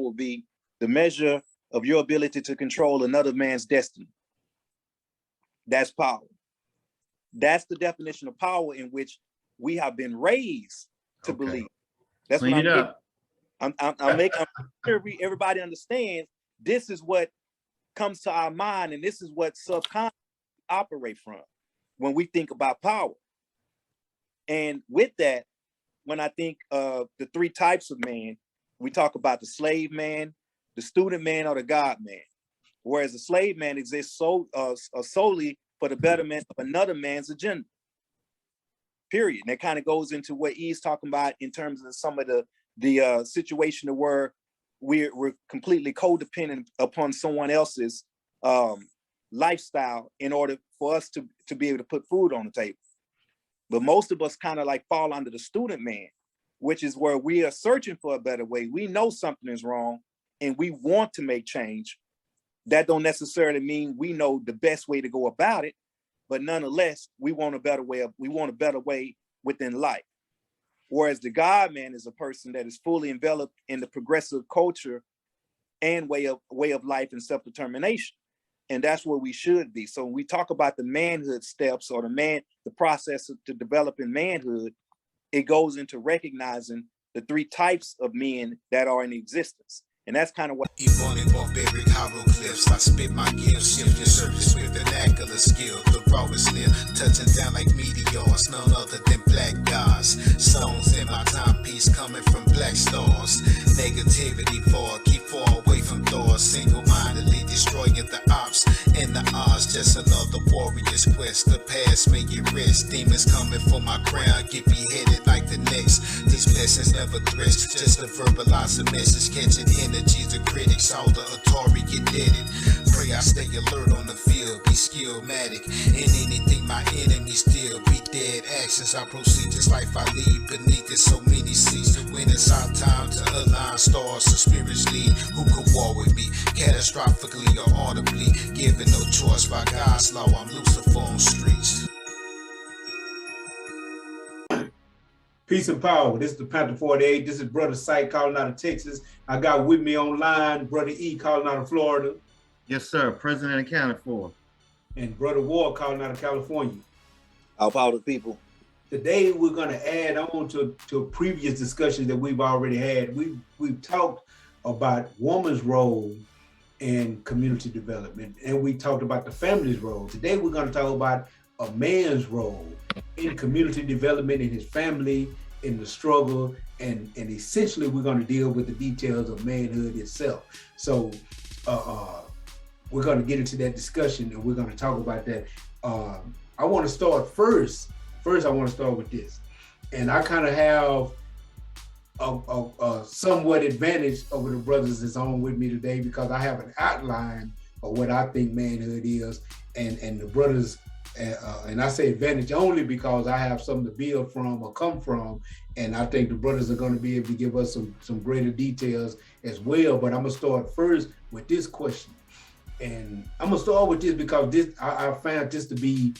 will be the measure of your ability to control another man's destiny. That's power. That's the definition of power in which we have been raised to believe. That's Clean what I'm making sure everybody understands this is what comes to our mind, and this is what subconsciously operate from when we think about power. And with that, when I think of the three types of man, we talk about the slave man, the student man, or the God man. Whereas the slave man exists solely for the betterment of another man's agenda. Period. And that kind of goes into what he's talking about in terms of some of the situation where we're completely codependent upon someone else's lifestyle in order for us to be able to put food on the table. But most of us kind of like fall under the student man, which is where we are searching for a better way. We know something is wrong and we want to make change. That don't necessarily mean we know the best way to go about it, but nonetheless, we want a better way within life. Whereas the God man is a person that is fully enveloped in the progressive culture and way of life and self-determination. And that's where we should be. So when we talk about the manhood steps or the process to developing manhood, it goes into recognizing the three types of men that are in existence. And that's kind of what barbaric hieroglyphs. I spit my gifts, shift your surface with vernacular skill. The raw is near, touching down like meteors, none other than black gods. Stones in my timepiece coming from black stars. Negativity keep far away from doors. Single-mindedly destroying the ops and the odds. Just another warrior's quest. The past may get rest. Demons coming for my crown, get beheaded like the next. These blessings never threats, just to verbalize a message, catching energies of critics, all the Atari get deaded. Pray I stay alert on the field, be skillmatic in anything my enemies steal. Be dead actions, I proceed just like I lead beneath it. So many seasons when it's our time to align stars and spirits lead. Who could war with me, catastrophically or audibly? Given no choice by God's law, I'm Lucifer on streets. Peace and power. This is the Panther 48. This is Brother Sight calling out of Texas. I got with me online Brother E calling out of Florida. Yes, sir. President accounted for. And Brother Ward calling out of California. Our power to people. Today we're going to add on to previous discussions that we've already had. We've talked about woman's role in community development, and we talked about the family's role. Today we're going to talk about a man's role in community development, in his family, in the struggle, and essentially we're going to deal with the details of manhood itself. So we're going to get into that discussion and we're going to talk about that. I want to start first I want to start with this, and I kind of have a somewhat advantage over the brothers that's on with me today because I have an outline of what I think manhood is, and the brothers. And I say advantage only because I have something to build from or come from, and I think the brothers are going to be able to give us some greater details as well. But I'm gonna start first with this question, and I'm gonna start with this because I found this to be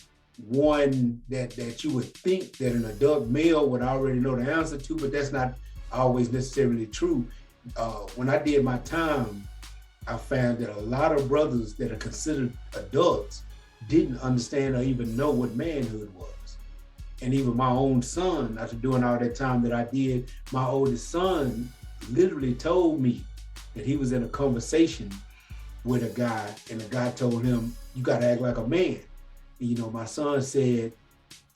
one that you would think that an adult male would already know the answer to, but that's not always necessarily true. When I did my time, I found that a lot of brothers that are considered adults didn't understand or even know what manhood was. And even my own son, after doing all that time that I did, my oldest son literally told me that he was in a conversation with a guy, and the guy told him, "You gotta act like a man." And, you know, my son said,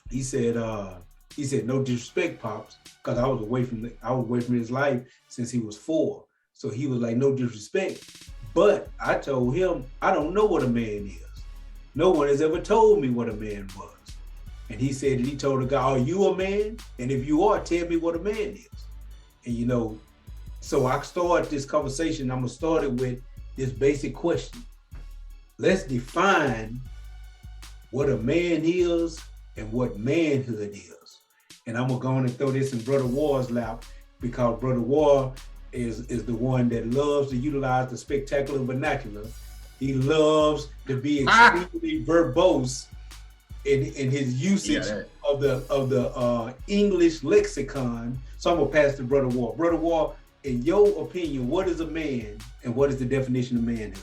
he said, "No disrespect, Pops," because I was away from his life since he was 4. So he was like, "No disrespect." But I told him, I don't know what a man is. No one has ever told me what a man was. And he said that he told the guy, "Are you a man? And if you are, tell me what a man is." And you know, so I started this conversation. I'm gonna start it with this basic question. Let's define what a man is and what manhood is. And I'm gonna go on and throw this in Brother Ward's lap because Brother Ward is the one that loves to utilize the spectacular vernacular. He loves to be extremely verbose in his usage of the English lexicon. So I'm gonna pass to Brother Ward. Brother Ward, in your opinion, what is a man and what is the definition of manhood?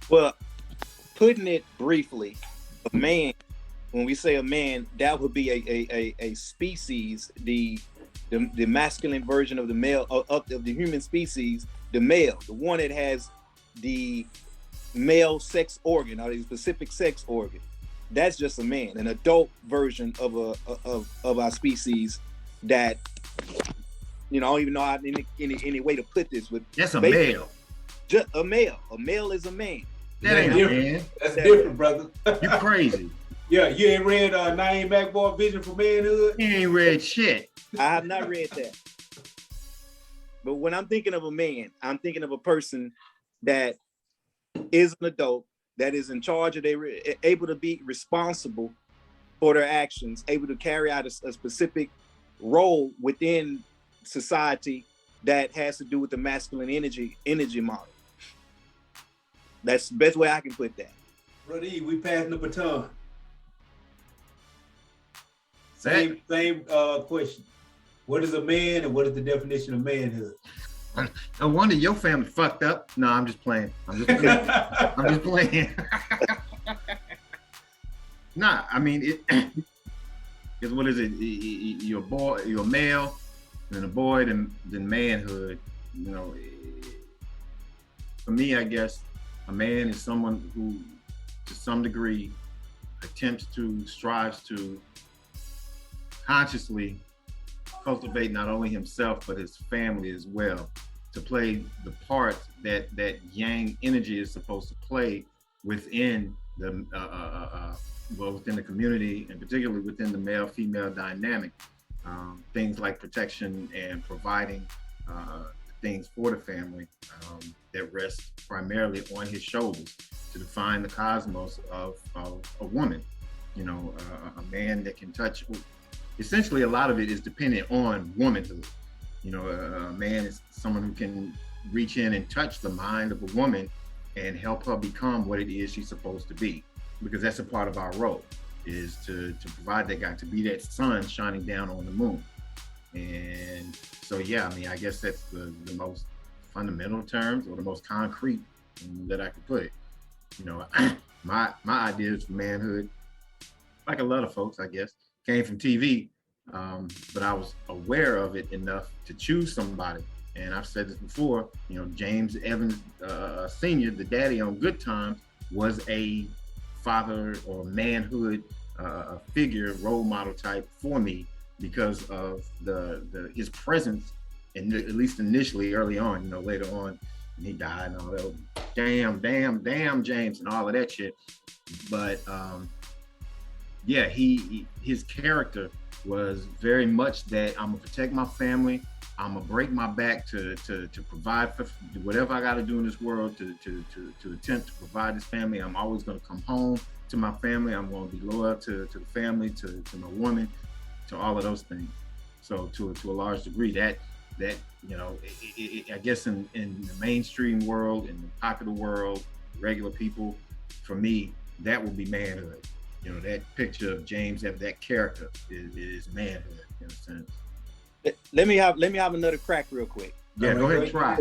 Well, putting it briefly, a man, when we say a man, that would be a species, the masculine version of the male, of the human species, the male, the one that has the male sex organ or the specific sex organ. That's just a man, an adult version of our species that, I don't even know how any way to put this. But that's a male. Just a male. A male is a man. That ain't a man. That's different, brother. You crazy. Yeah, you ain't read Naeem Akbar Vision for Manhood? He ain't read shit. I have not read that. But when I'm thinking of a man, I'm thinking of a person that is an adult, that is in charge of able to be responsible for their actions, able to carry out a specific role within society that has to do with the masculine energy model. That's the best way I can put that. Brother E, we passing the baton. Same question. What is a man and what is the definition of manhood? No wonder your family fucked up. No, I'm just playing. I'm just playing. Nah, I mean, because what is it? You're a boy, you're a male, and a boy, then manhood. For me, I guess a man is someone who, to some degree, strives to consciously cultivate not only himself but his family as well, to play the part that yang energy is supposed to play within the within the community, and particularly within the male-female dynamic. Things like protection and providing things for the family that rest primarily on his shoulders to define the cosmos of a woman. A man that can touch. Essentially, a lot of it is dependent on womanhood. A man is someone who can reach in and touch the mind of a woman and help her become what it is she's supposed to be, because that's a part of our role, is to provide that guy, to be that sun shining down on the moon. And so, yeah, I mean, I guess that's the most fundamental terms, or the most concrete that I could put it. My ideas for manhood, like a lot of folks, I guess, came from TV, but I was aware of it enough to choose somebody. And I've said this before, James Evans Sr., the daddy on Good Times, was a father or manhood figure, role model type for me, because of his presence, and at least initially, early on. Later on, he died and all that. Damn, James, and all of that shit. But yeah, his character was very much that I'm gonna protect my family. I'm gonna break my back to provide for whatever I got to do in this world to attempt to provide this family. I'm always gonna come home to my family. I'm gonna be loyal to the family, to my woman, to all of those things. So to a large degree, that I guess in the mainstream world, in the popular world, regular people, for me, that would be manhood. That picture of James, that character is manhood in a sense. Let me have another crack real quick. Yeah, go ahead and try.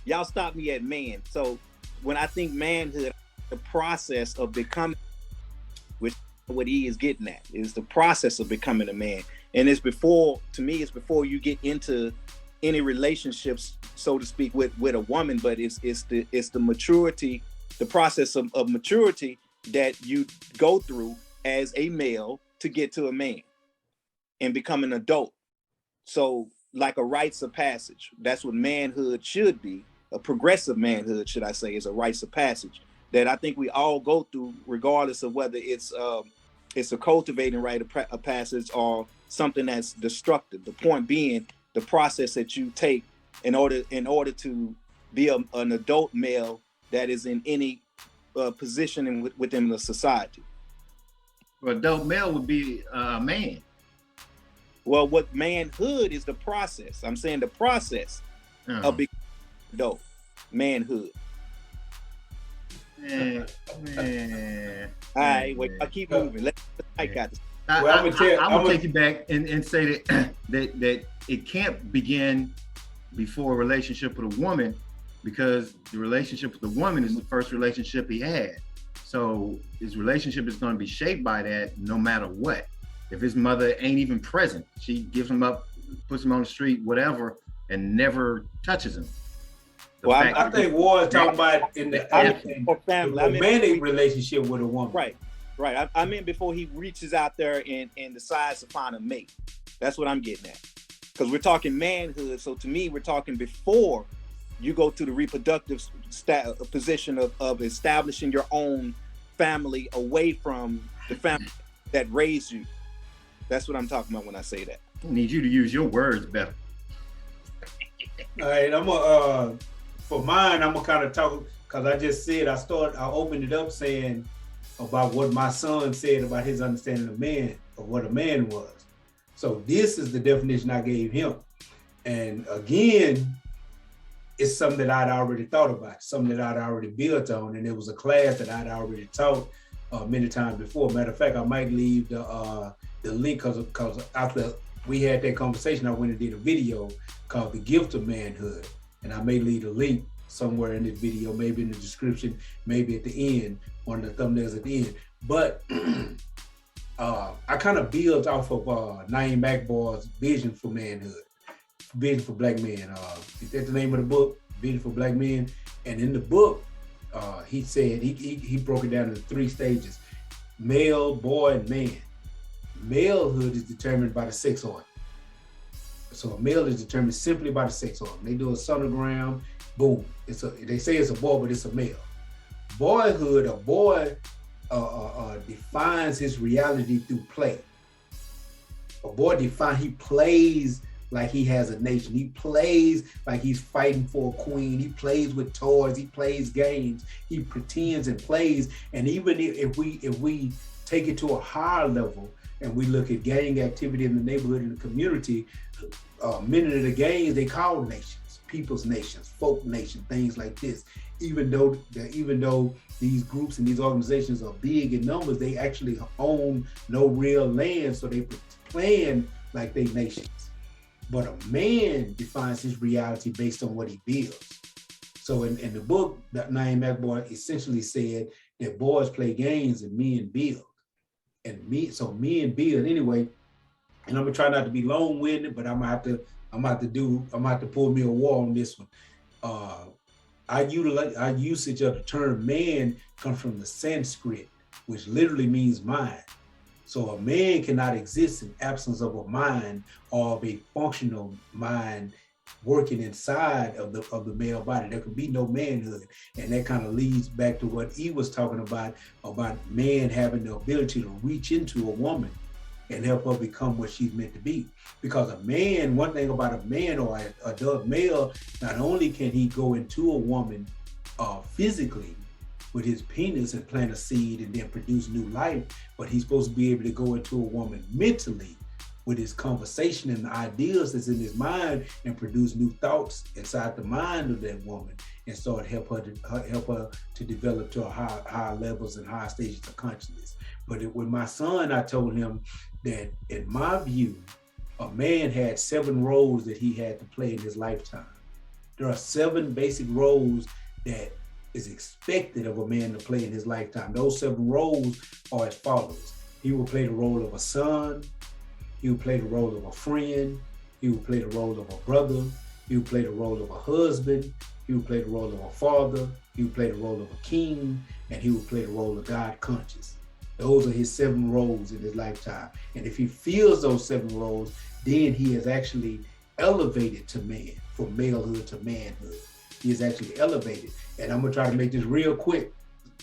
Y'all stop me at man. So when I think manhood, the process of becoming, which what he is getting at, is the process of becoming a man. And it's before you get into any relationships, so to speak, with a woman, but it's the maturity, the process of maturity that you go through as a male to get to a man and become an adult. So like a rites of passage, that's what manhood should be. A progressive manhood, should I say, is a rites of passage that I think we all go through, regardless of whether it's a cultivating rite of passage or something that's destructive. The point being the process that you take in order to be an adult male that is in any position within the society. Well, adult male would be a man. Well, what manhood is the process. I'm saying the process of becoming adult manhood. Man. All right, wait, I'll keep moving. Let's got this. Well, I'm gonna take you back and say that that it can't begin before a relationship with a woman, because the relationship with the woman is the first relationship he had. So his relationship is going to be shaped by that no matter what. If his mother ain't even present, she gives him up, puts him on the street, whatever, and never touches him. Well, I think Ward's talking about in the romantic relationship with a woman. Right. I mean, before he reaches out there and decides to find a mate. That's what I'm getting at. Because we're talking manhood. So to me, we're talking before you go to the reproductive position of establishing your own family away from the family that raised you. That's what I'm talking about when I say that. I need you to use your words better. All right, for mine, I'm gonna kind of talk, because I just said I opened it up saying about what my son said about his understanding of man, of what a man was. So this is the definition I gave him. And again, it's something that I'd already thought about, something that I'd already built on, and it was a class that I'd already taught many times before. Matter of fact, I might leave the link, because after we had that conversation, I went and did a video called The Gift of Manhood. And I may leave a link somewhere in this video, maybe in the description, maybe at the end, one of the thumbnails at the end. But I kind of built off of N.B.P.P vision for manhood, vision for black men. Is that the name of the book? Vision for Black Men. And in the book, he said, he broke it down into 3 stages: male, boy, and man. Malehood is determined by the sex organ. So a male is determined simply by the sex organ. They do a sonogram, boom. They say it's a boy, but it's a male. Boyhood, a boy defines his reality through play. A boy he plays like he has a nation. He plays like he's fighting for a queen. He plays with toys. He plays games. He pretends and plays. And even if we take it to a higher level and we look at gang activity in the neighborhood and the community, many of the gangs they call nations, people's nations, folk nation, things like this. Even though these groups and these organizations are big in numbers, they actually own no real land, so they plan like they nations. But a man defines his reality based on what he builds. So in the book, that N.B.P.P essentially said that boys play games and men build. And men build anyway. And I'm gonna try not to be long-winded, but I'm gonna have to pull me a war on this one. Our usage of the term man comes from the Sanskrit, which literally means mind. So a man cannot exist in absence of a mind or of a functional mind working inside of the male body. There could be no manhood. And that kind of leads back to what he was talking about man having the ability to reach into a woman and help her become what she's meant to be. Because a man, one thing about a man or an adult male, not only can he go into a woman physically with his penis and plant a seed and then produce new life, but he's supposed to be able to go into a woman mentally with his conversation and the ideas that's in his mind and produce new thoughts inside the mind of that woman and start help her to develop to higher levels and higher stages of consciousness. But with my son, I told him that in my view, a man had 7 roles that he had to play in his lifetime. There are 7 basic roles that is expected of a man to play in his lifetime. Those 7 roles are as follows. He will play the role of a son. He will play the role of a friend. He will play the role of a brother. He will play the role of a husband. He will play the role of a father. He will play the role of a king. And he will play the role of God conscious. Those are his 7 roles in his lifetime. And if he fills those 7 roles, then he has actually elevated to man, from malehood to manhood. He is actually elevated. And I'm gonna try to make this real quick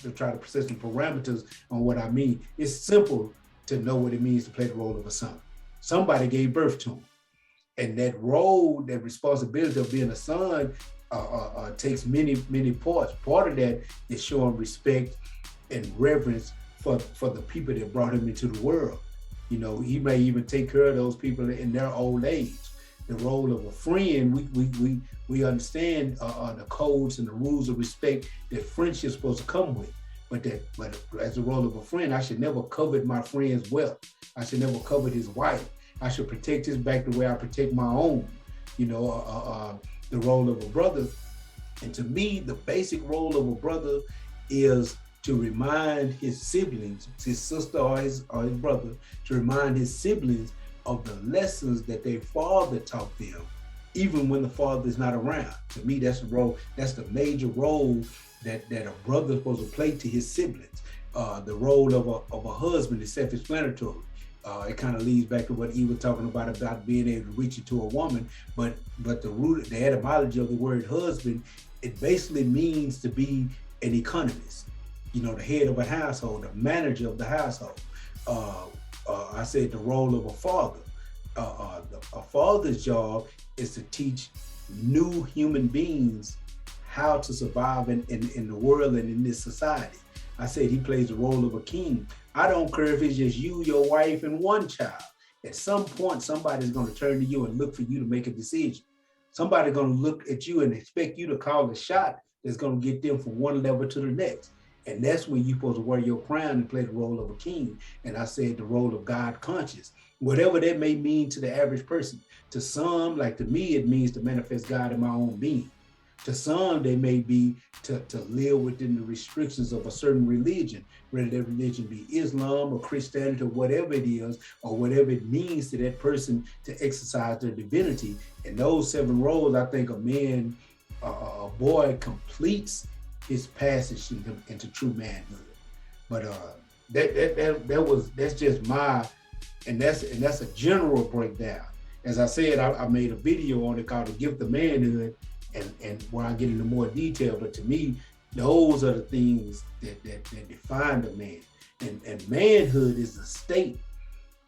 to try to present some parameters on what I mean. It's simple to know what it means to play the role of a son. Somebody gave birth to him. And that role, that responsibility of being a son takes many, many parts. Part of that is showing respect and reverence for the people that brought him into the world. You know, he may even take care of those people in their old age. The role of a friend, we understand the codes and the rules of respect that friendship is supposed to come with. but as the role of a friend, I should never covet my friend's wealth. I should never covet his wife. I should protect his back the way I protect my own. You know, the role of a brother. And to me, the basic role of a brother is to remind his siblings, his sister or his brother, to remind his siblings of the lessons that their father taught them, even when the father is not around. To me, that's the role. That's the major role that a brother is supposed to play to his siblings. The role of a husband is self-explanatory. It kind of leads back to what he was talking about being able to reach into a woman. But the etymology of the word husband, it basically means to be an economist. You know, the head of a household, the manager of the household. I said the role of a father. A father's job is to teach new human beings how to survive in the world and in this society. I said he plays the role of a king. I don't care if it's just you, your wife, and one child. At some point, somebody's going to turn to you and look for you to make a decision. Somebody's going to look at you and expect you to call the shot that's going to get them from one level to the next. And that's when you're supposed to wear your crown and play the role of a king. And I said the role of God conscious, whatever that may mean to the average person. To some, like to me, it means to manifest God in my own being. To some, they may be to live within the restrictions of a certain religion, whether that religion be Islam or Christianity or whatever it is, or whatever it means to that person to exercise their divinity. And those 7 roles, I think a boy completes his passage into true manhood. But that's just my, and that's a general breakdown. As I said, I made a video on it called The Gift of Manhood, and where I get into more detail. But to me, those are the things that define the man. And manhood is the state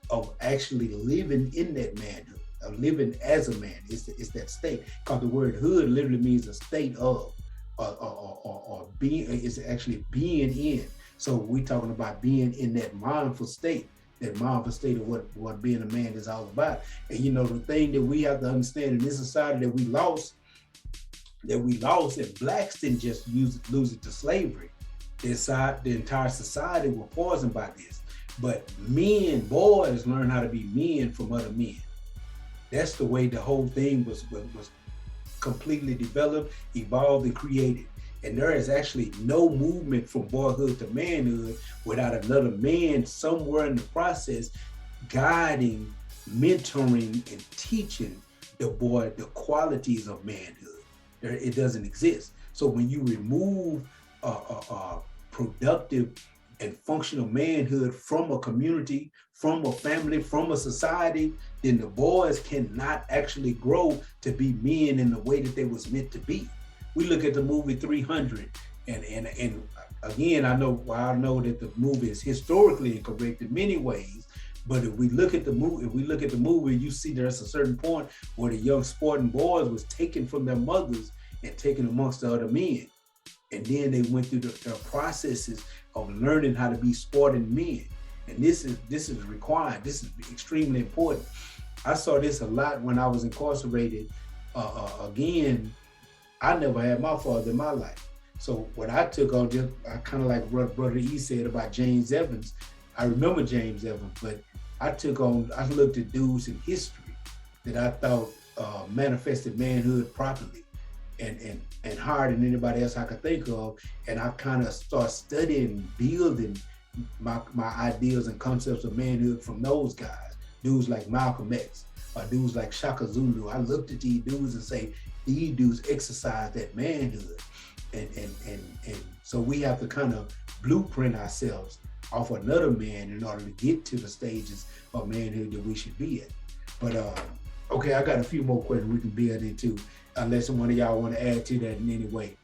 of actually living in that manhood, of living as a man. It's that state. Because the word hood literally means a state of, or being, is actually being in. So we're talking about being in that mindful state, of what being a man is all about. And you know, the thing that we have to understand in this society that we lost, and blacks didn't just lose it to slavery. The entire society were poisoned by this. But boys learn how to be men from other men. That's the way the whole thing was completely developed, evolved, and created. And there is actually no movement from boyhood to manhood without another man somewhere in the process guiding, mentoring, and teaching the boy the qualities of manhood. It doesn't exist. So when you remove productive and functional manhood from a community, from a family, from a society, then the boys cannot actually grow to be men in the way that they was meant to be. We look at the movie 300, and again, I know that the movie is historically incorrect in many ways, but if we look at the movie, you see there's a certain point where the young sporting boys was taken from their mothers and taken amongst the other men. And then they went through the processes of learning how to be sporting men. And this is required. This is extremely important. I saw this a lot when I was incarcerated. Again, I never had my father in my life. So what I took on, I kind of like what Brother E said about James Evans. I remember James Evans, but I looked at dudes in history that I thought manifested manhood properly and higher than anybody else I could think of. And I kind of start studying, building my ideas and concepts of manhood from those guys. Dudes like Malcolm X, or dudes like Shaka Zulu. I looked at these dudes and say, these dudes exercise that manhood. And so we have to kind of blueprint ourselves off another man in order to get to the stages of manhood that we should be at. But okay, I got a few more questions we can build into, unless one of y'all want to add to that in any way.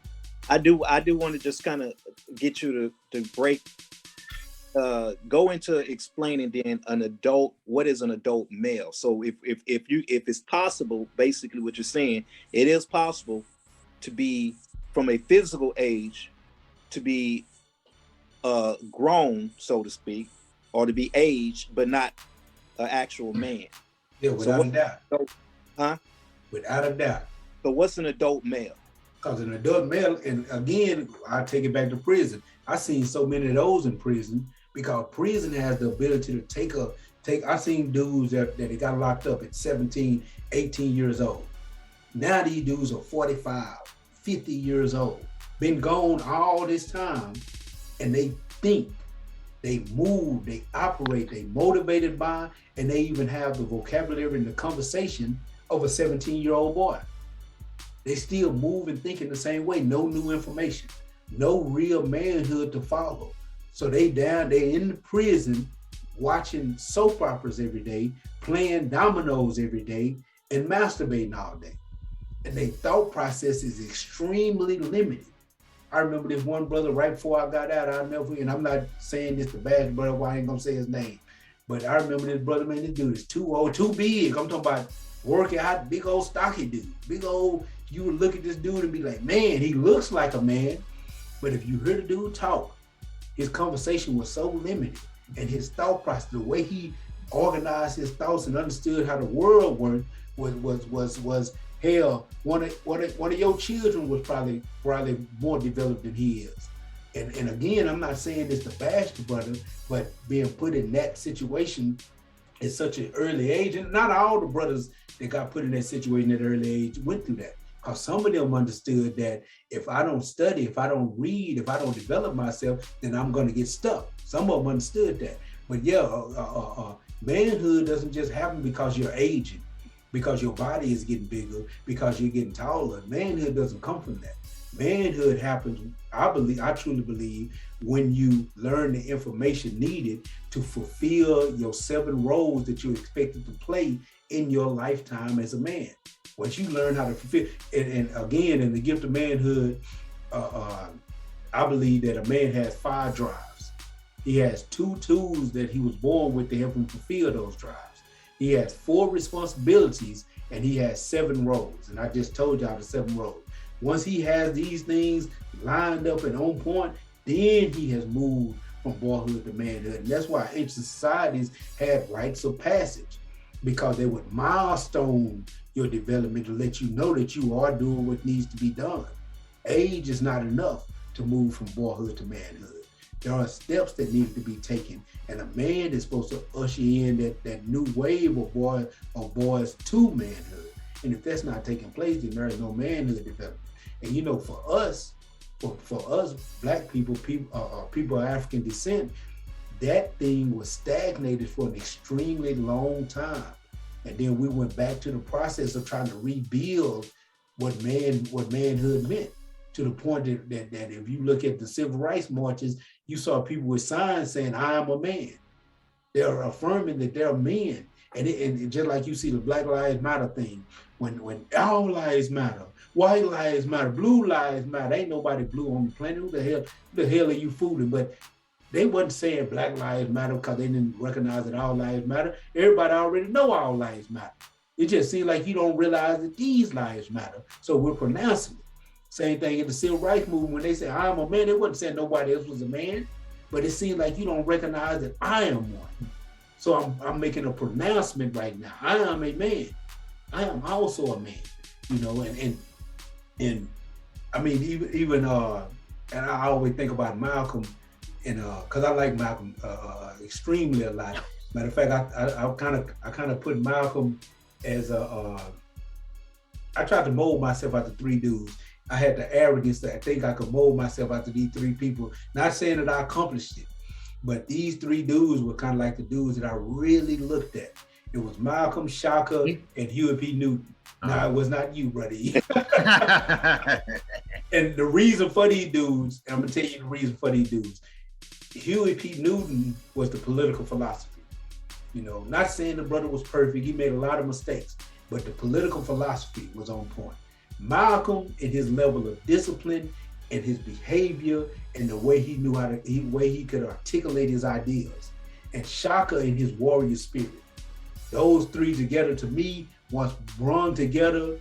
I do want to just kind of get you to break, go into explaining then what is an adult male. So if it's possible, basically what you're saying, it is possible to be from a physical age to be grown, so to speak, or to be aged, but not an actual man. Yeah, without a doubt. Huh? Without a doubt. So what's an adult male? Because an adult male, and again, I take it back to prison. I seen so many of those in prison because prison has the ability to take. I seen dudes that they got locked up at 17, 18 years old. Now these dudes are 45, 50 years old, been gone all this time, and they think, they move, they operate, they motivated by, and they even have the vocabulary and the conversation of a 17-year-old boy. They still move and think in the same way, no new information, no real manhood to follow. So they're in the prison watching soap operas every day, playing dominoes every day, and masturbating all day. And their thought process is extremely limited. I remember this one brother right before I got out, and I'm not saying this to bash brother, why I ain't gonna say his name, but I remember this brother, man, this dude is too old, too big. I'm talking about working out, big old stocky dude, big old, you would look at this dude and be like, man, he looks like a man. But if you hear the dude talk, his conversation was so limited, and his thought process, the way he organized his thoughts and understood how the world worked was hell. One of your children was probably more developed than he is. And again, I'm not saying this to bash the brother, but being put in that situation at such an early age, and not all the brothers that got put in that situation at an early age went through that. Because some of them understood that if I don't study, if I don't read, if I don't develop myself, then I'm going to get stuck. Some of them understood that. But yeah, manhood doesn't just happen because you're aging, because your body is getting bigger, because you're getting taller. Manhood doesn't come from that. Manhood happens, I truly believe, when you learn the information needed to fulfill your 7 roles that you're expected to play in your lifetime as a man. Once you learn how to fulfill, and again, in the Gift of Manhood, I believe that a man has 5 drives. He has 2 tools that he was born with to help him fulfill those drives. He has 4 responsibilities, and he has 7 roles. And I just told y'all the 7 roles. Once he has these things lined up and on point, then he has moved from boyhood to manhood. And that's why ancient societies had rites of passage, because they would milestone your development to let you know that you are doing what needs to be done. Age is not enough to move from boyhood to manhood. There are steps that need to be taken, and a man is supposed to usher in that new wave of boys to manhood. And if that's not taking place, then there is no manhood development. And you know, for us Black people of African descent, that thing was stagnated for an extremely long time. And then we went back to the process of trying to rebuild what manhood meant, to the point that if you look at the civil rights marches, you saw people with signs saying, I am a man. They're affirming that they're men. And just like you see the Black Lives Matter thing, when all lives matter, white lives matter, blue lives matter, ain't nobody blue on the planet. Who the hell are you fooling? But they wasn't saying Black Lives Matter because they didn't recognize that all lives matter. Everybody already know all lives matter. It just seems like you don't realize that these lives matter. So we're pronouncing it. Same thing in the civil rights movement. When they say I'm a man, they wasn't saying nobody else was a man, but it seems like you don't recognize that I am one. So I'm making a pronouncement right now. I am a man. I am also a man. You know, and I mean, even and I always think about Malcolm. And because I like Malcolm extremely a lot. Matter of fact, I kind of put Malcolm as I tried to mold myself after 3 dudes. I had the arrogance that I think I could mold myself after these 3 people. Not saying that I accomplished it, but these 3 dudes were kind of like the dudes that I really looked at. It was Malcolm, Shaka, and Huey P. Newton. No, it was not you, buddy. And the reason for these dudes, and I'm gonna tell you the reason for these dudes. Huey P. Newton was the political philosophy. You know, not saying the brother was perfect, he made a lot of mistakes, but the political philosophy was on point. Malcolm, in his level of discipline and his behavior and the way he knew way he could articulate his ideas, and Shaka in his warrior spirit. Those 3 together, to me, once brought together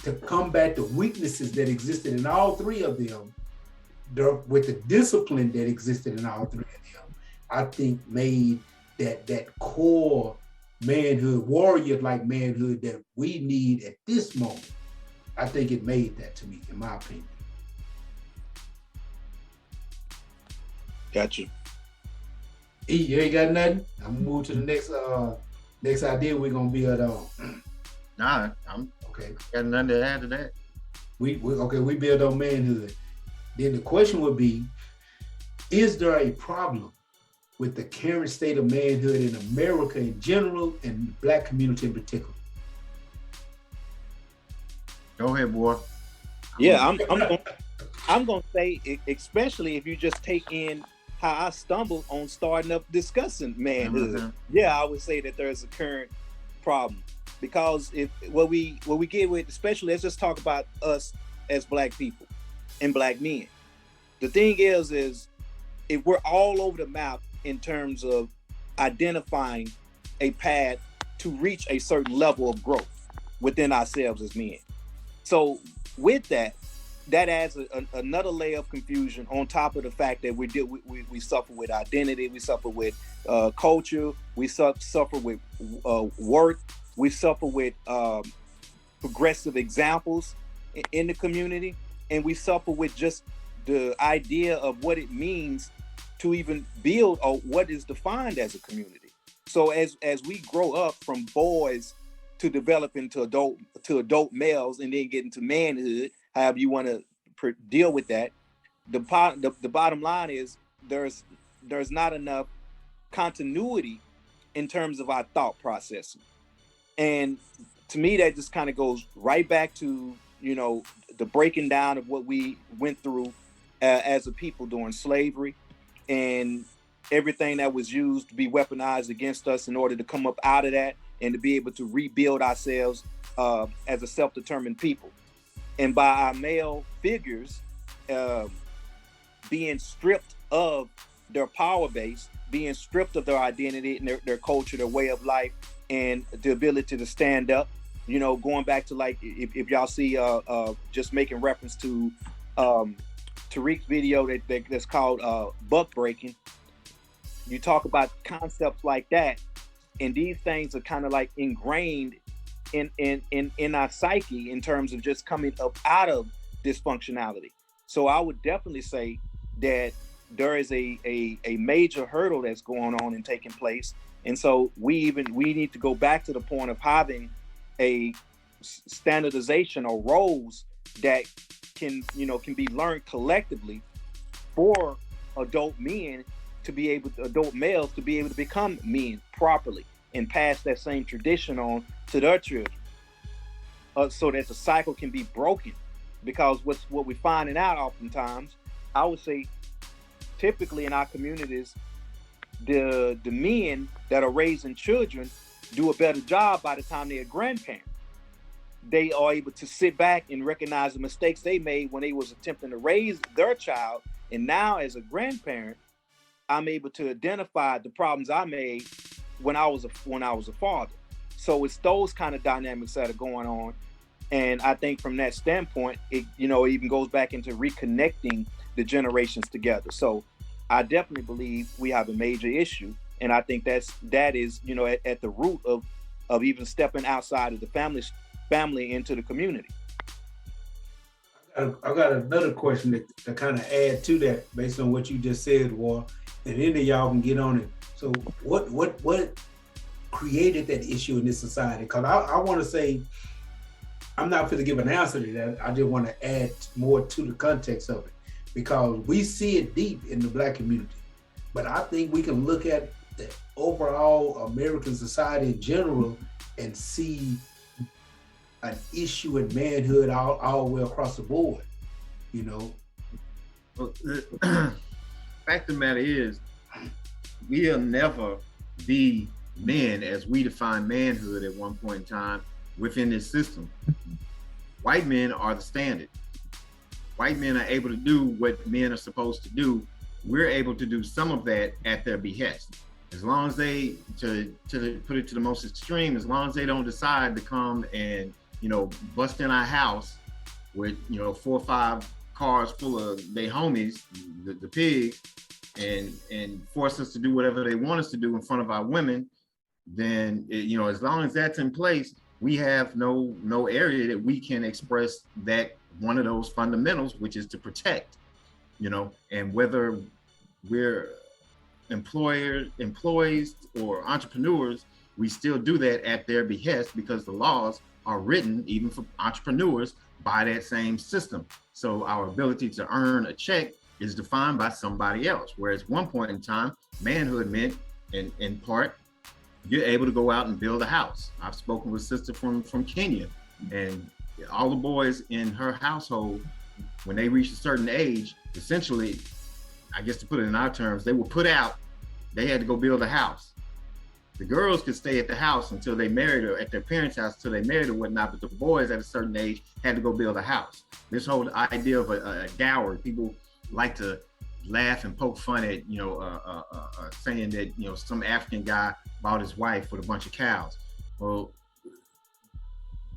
to combat the weaknesses that existed in all 3 of them, with the discipline that existed in all 3 of them, I think made that core manhood, warrior-like manhood that we need at this moment. I think it made that to me, in my opinion. Got you. E, you ain't got nothing? I'm gonna move to the next idea we're gonna build on. Nah, I'm Okay. got nothing to add to that. We build on manhood. Then the question would be, is there a problem with the current state of manhood in America in general and the Black community in particular? Go ahead, boy. Yeah, I'm gonna say, especially if you just take in how I stumbled on starting up discussing manhood. Mm-hmm. Yeah, I would say that there's a current problem, because if what we get with, especially, let's just talk about us as Black people and Black men. The thing is if we're all over the map in terms of identifying a path to reach a certain level of growth within ourselves as men. So with that adds another layer of confusion on top of the fact that we suffer with identity, we suffer with culture, we suffer with work, we suffer with progressive examples in the community, and we suffer with just the idea of what it means to even build or what is defined as a community. So as we grow up from boys to develop into adult males and then get into manhood, however you want to deal with that, the bottom line is there's not enough continuity in terms of our thought processing. And to me, that just kind of goes right back to, the breaking down of what we went through as a people during slavery, and everything that was used to be weaponized against us in order to come up out of that and to be able to rebuild ourselves as a self-determined people. And by our male figures being stripped of their power base, being stripped of their identity and their culture, their way of life, and the ability to stand up, going back to, like, if y'all see just making reference to Tariq's video that's called buck breaking. You talk about concepts like that, and these things are kind of like ingrained in our psyche in terms of just coming up out of dysfunctionality. So I would definitely say that there is a major hurdle that's going on and taking place. And so we need to go back to the point of having a standardization or roles that can be learned collectively for adult men adult males to be able to become men properly and pass that same tradition on to their children, so that the cycle can be broken. Because what we're finding out oftentimes, I would say, typically in our communities, the men that are raising children do a better job by the time they're grandparents. They are able to sit back and recognize the mistakes they made when they was attempting to raise their child. And now as a grandparent, I'm able to identify the problems I made when I was a father. So it's those kind of dynamics that are going on. And I think from that standpoint, it even goes back into reconnecting the generations together. So I definitely believe we have a major issue. And I think that is at the root of even stepping outside of the family into the community. I got another question to kind of add to that based on what you just said, War, and any of y'all can get on it. So what created that issue in this society? Because I want to say, I'm not going to give an answer to that. I just want to add more to the context of it, because we see it deep in the Black community. But I think we can look at the overall American society in general and see an issue in manhood all the way across the board, Well, the fact of the matter is, we'll never be men as we define manhood at one point in time within this system. White men are the standard. White men are able to do what men are supposed to do. We're able to do some of that at their behest. As long as they, to put it to the most extreme, as long as they don't decide to come and bust in our house with 4 or 5 cars full of their homies, the pigs, and force us to do whatever they want us to do in front of our women, then as long as that's in place, we have no area that we can express that one of those fundamentals, which is to protect, you know, and whether we're employees or entrepreneurs, we still do that at their behest because the laws are written even for entrepreneurs by that same system. So our ability to earn a check is defined by somebody else. Whereas one point in time, manhood meant in part, you're able to go out and build a house. I've spoken with a sister from Kenya, and all the boys in her household, when they reached a certain age, essentially, I guess to put it in our terms, they were put out, they had to go build a house. The girls could stay at the house until they married, or at their parents' house until they married or whatnot, but the boys at a certain age had to go build a house. This whole idea of a dowry, people like to laugh and poke fun at, you know, saying that, you know, some African guy bought his wife with a bunch of cows. Well,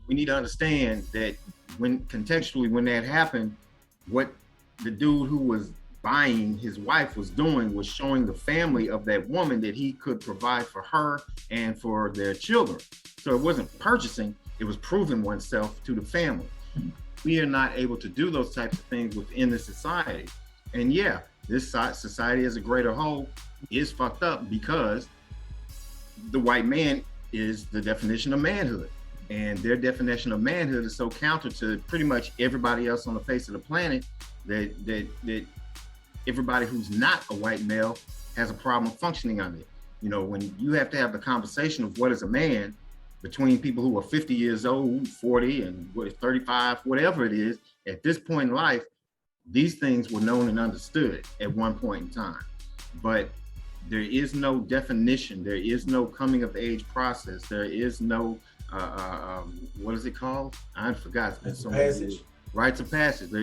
we need to understand that when contextually, when that happened, what the dude who was buying his wife was doing was showing the family of that woman that he could provide for her and for their children. So it wasn't purchasing, it was proving oneself to the family. We are not able to do those types of things within the society. And yeah, this society as a greater whole is fucked up because the white man is the definition of manhood. And their definition of manhood is so counter to pretty much everybody else on the face of the planet that everybody who's not a white male has a problem functioning under it. You know, when you have to have the conversation of what is a man between people who are 50 years old, 40 and 35, whatever it is, at this point in life, these things were known and understood at one point in time. But there is no definition, there is no coming of age process, there is no, what is it called? I forgot, it's been so many years. Rites of passage. There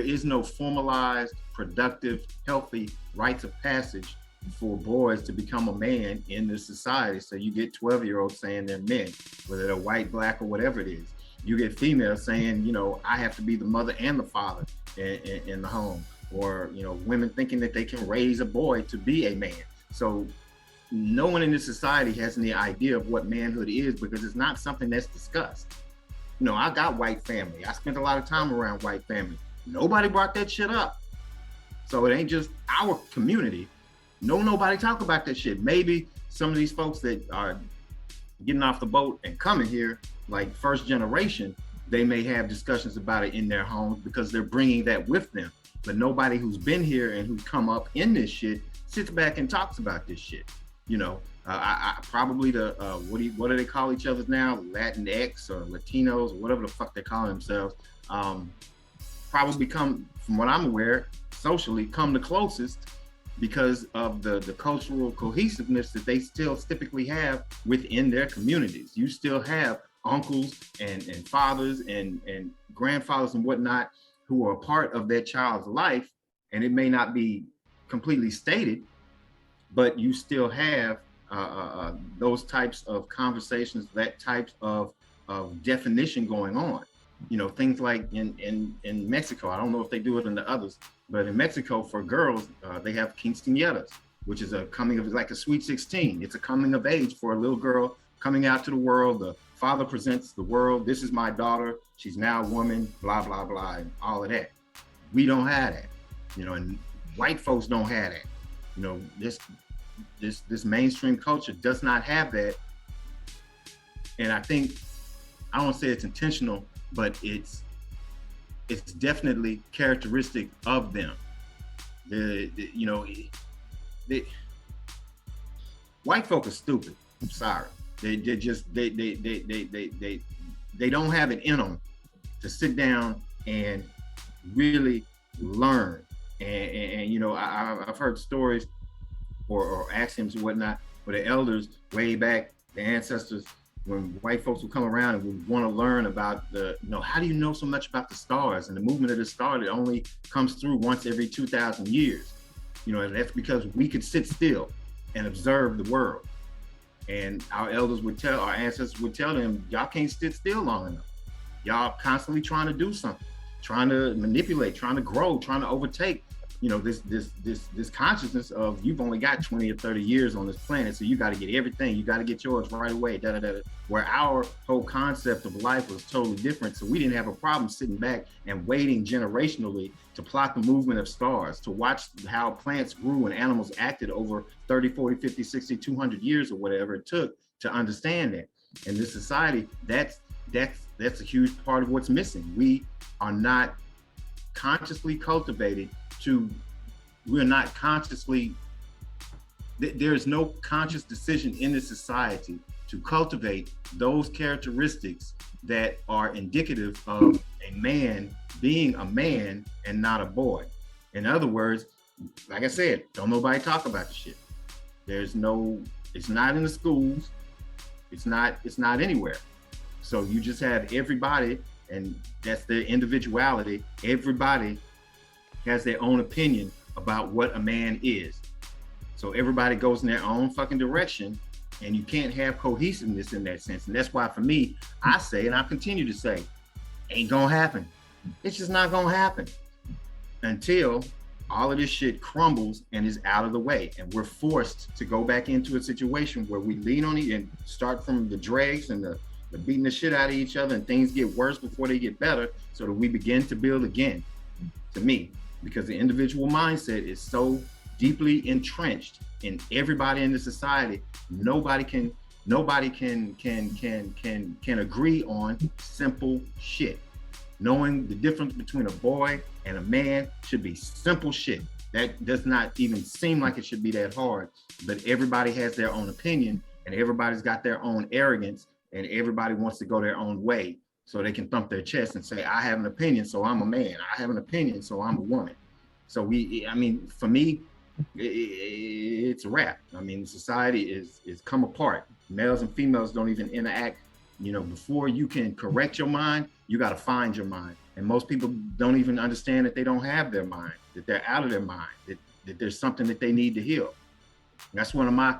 is no formalized, productive, healthy rites of passage for boys to become a man in this society. So you get 12-year-olds saying they're men, whether they're white, black, or whatever it is. You get females saying, you know, I have to be the mother and the father in the home. Or, you know, women thinking that they can raise a boy to be a man. So no one in this society has any idea of what manhood is because it's not something that's discussed. You know, I got white family. I spent a lot of time around white family. Nobody brought that shit up. So it ain't just our community. Nobody talk about that shit. Maybe some of these folks that are getting off the boat and coming here, like first generation, they may have discussions about it in their homes because they're bringing that with them. But nobody who's been here and who's come up in this shit sits back and talks about this shit. You know, I probably the, what do they call each other now? Latinx or Latinos or whatever the fuck they call themselves. Probably come, from what I'm aware, socially come the closest because of the cultural cohesiveness that they still typically have within their communities. You still have uncles and fathers and grandfathers and whatnot who are a part of that child's life, and it may not be completely stated, but you still have those types of conversations, that types of definition going on. You know, things like in Mexico, I don't know if they do it in the others, but in Mexico for girls, they have quinceañeras, which is a coming of, like a sweet 16. It's a coming of age for a little girl coming out to the world. The father presents the world, this is my daughter, she's now a woman, blah, blah, blah, and all of that. We don't have that, you know, and white folks don't have that. You know, this mainstream culture does not have that. And I think, I don't want to say it's intentional, but it's definitely characteristic of them. You know, white folk are stupid. I'm sorry. They don't have it in them to sit down and really learn. And you know, I've heard stories or axioms and whatnot where the elders way back, the ancestors, when white folks would come around and would want to learn about the, you know, how do you know so much about the stars and the movement of the star that only comes through once every 2,000 years? You know, and that's because we could sit still and observe the world. And our elders would tell, our ancestors would tell them, y'all can't sit still long enough. Y'all constantly trying to do something, trying to manipulate, trying to grow, trying to overtake. this consciousness of you've only got 20 or 30 years on this planet, so you got to get everything, you got to get yours right away, where our whole concept of life was totally different. So we didn't have a problem sitting back and waiting generationally to plot the movement of stars, to watch how plants grew and animals acted over 30, 40, 50, 60, 200 years or whatever it took to understand that. In this society, that's a huge part of what's missing. We are not consciously cultivated we're not consciously, there is no conscious decision in this society to cultivate those characteristics that are indicative of a man being a man and not a boy. In other words, like I said, don't nobody talk about the shit. It's not in the schools, it's not anywhere. So you just have everybody, and that's their individuality. Everybody has their own opinion about what a man is. So everybody goes in their own fucking direction, and you can't have cohesiveness in that sense. And that's why, for me, I say, and I continue to say, ain't gonna happen. It's just not gonna happen until all of this shit crumbles and is out of the way. And we're forced to go back into a situation where we lean on it and start from the dregs and the beating the shit out of each other, and things get worse before they get better, so that we begin to build again, to me. Because the individual mindset is so deeply entrenched in everybody in the society, nobody can agree on simple shit. Knowing the difference between a boy and a man should be simple shit. That does not even seem like it should be that hard, but everybody has their own opinion, and everybody's got their own arrogance, and everybody wants to go their own way, so they can thump their chest and say, I have an opinion, so I'm a man. I have an opinion, so I'm a woman. So for me, it's a wrap. I mean, society is come apart. Males and females don't even interact. Before you can correct your mind, you got to find your mind. And most people don't even understand that they don't have their mind, that they're out of their mind, that there's something that they need to heal. That's one of my,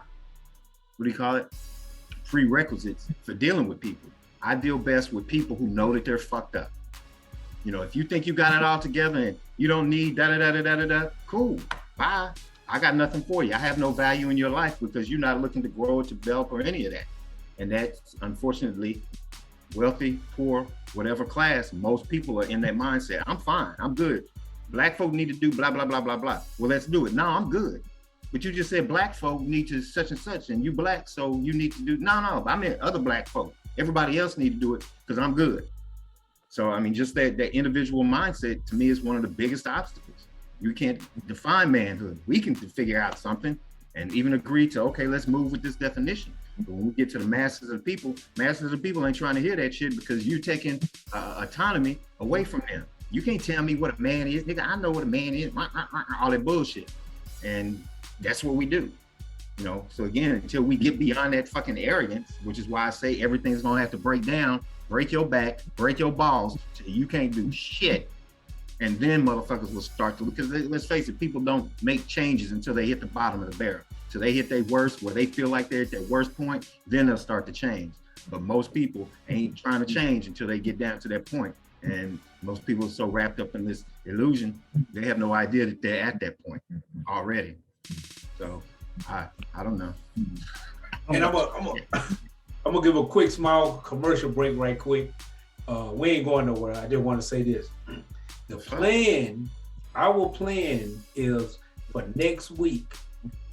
prerequisites for dealing with people. I deal best with people who know that they're fucked up. If you think you got it all together and you don't need cool, bye. I got nothing for you. I have no value in your life because you're not looking to grow or develop or any of that. And that's, unfortunately, wealthy, poor, whatever class, most people are in that mindset. I'm fine, I'm good. Black folk need to do blah, blah, blah, blah, blah. Well, let's do it. No, I'm good. But you just said black folk need to such and such, and you black, so you need to do, no, I meant other black folk. Everybody else need to do it because I'm good. So, just that individual mindset, to me, is one of the biggest obstacles. You can't define manhood. We can figure out something and even agree to, okay, let's move with this definition. But when we get to the masses of people ain't trying to hear that shit because you're taking autonomy away from them. You can't tell me what a man is. Nigga, I know what a man is. All that bullshit. And that's what we do. So again, until we get beyond that fucking arrogance, which is why I say everything's gonna have to break down, break your back, break your balls, till you can't do shit. And then motherfuckers will start to, because let's face it, people don't make changes until they hit the bottom of the barrel. Till they hit their worst, where they feel like they're at their worst point, then they'll start to change. But most people ain't trying to change until they get down to that point. And most people are so wrapped up in this illusion, they have no idea that they're at that point already. So I don't know. And I'm gonna give a quick small commercial break right quick. We ain't going nowhere. I just want to say this. Our plan is for next week,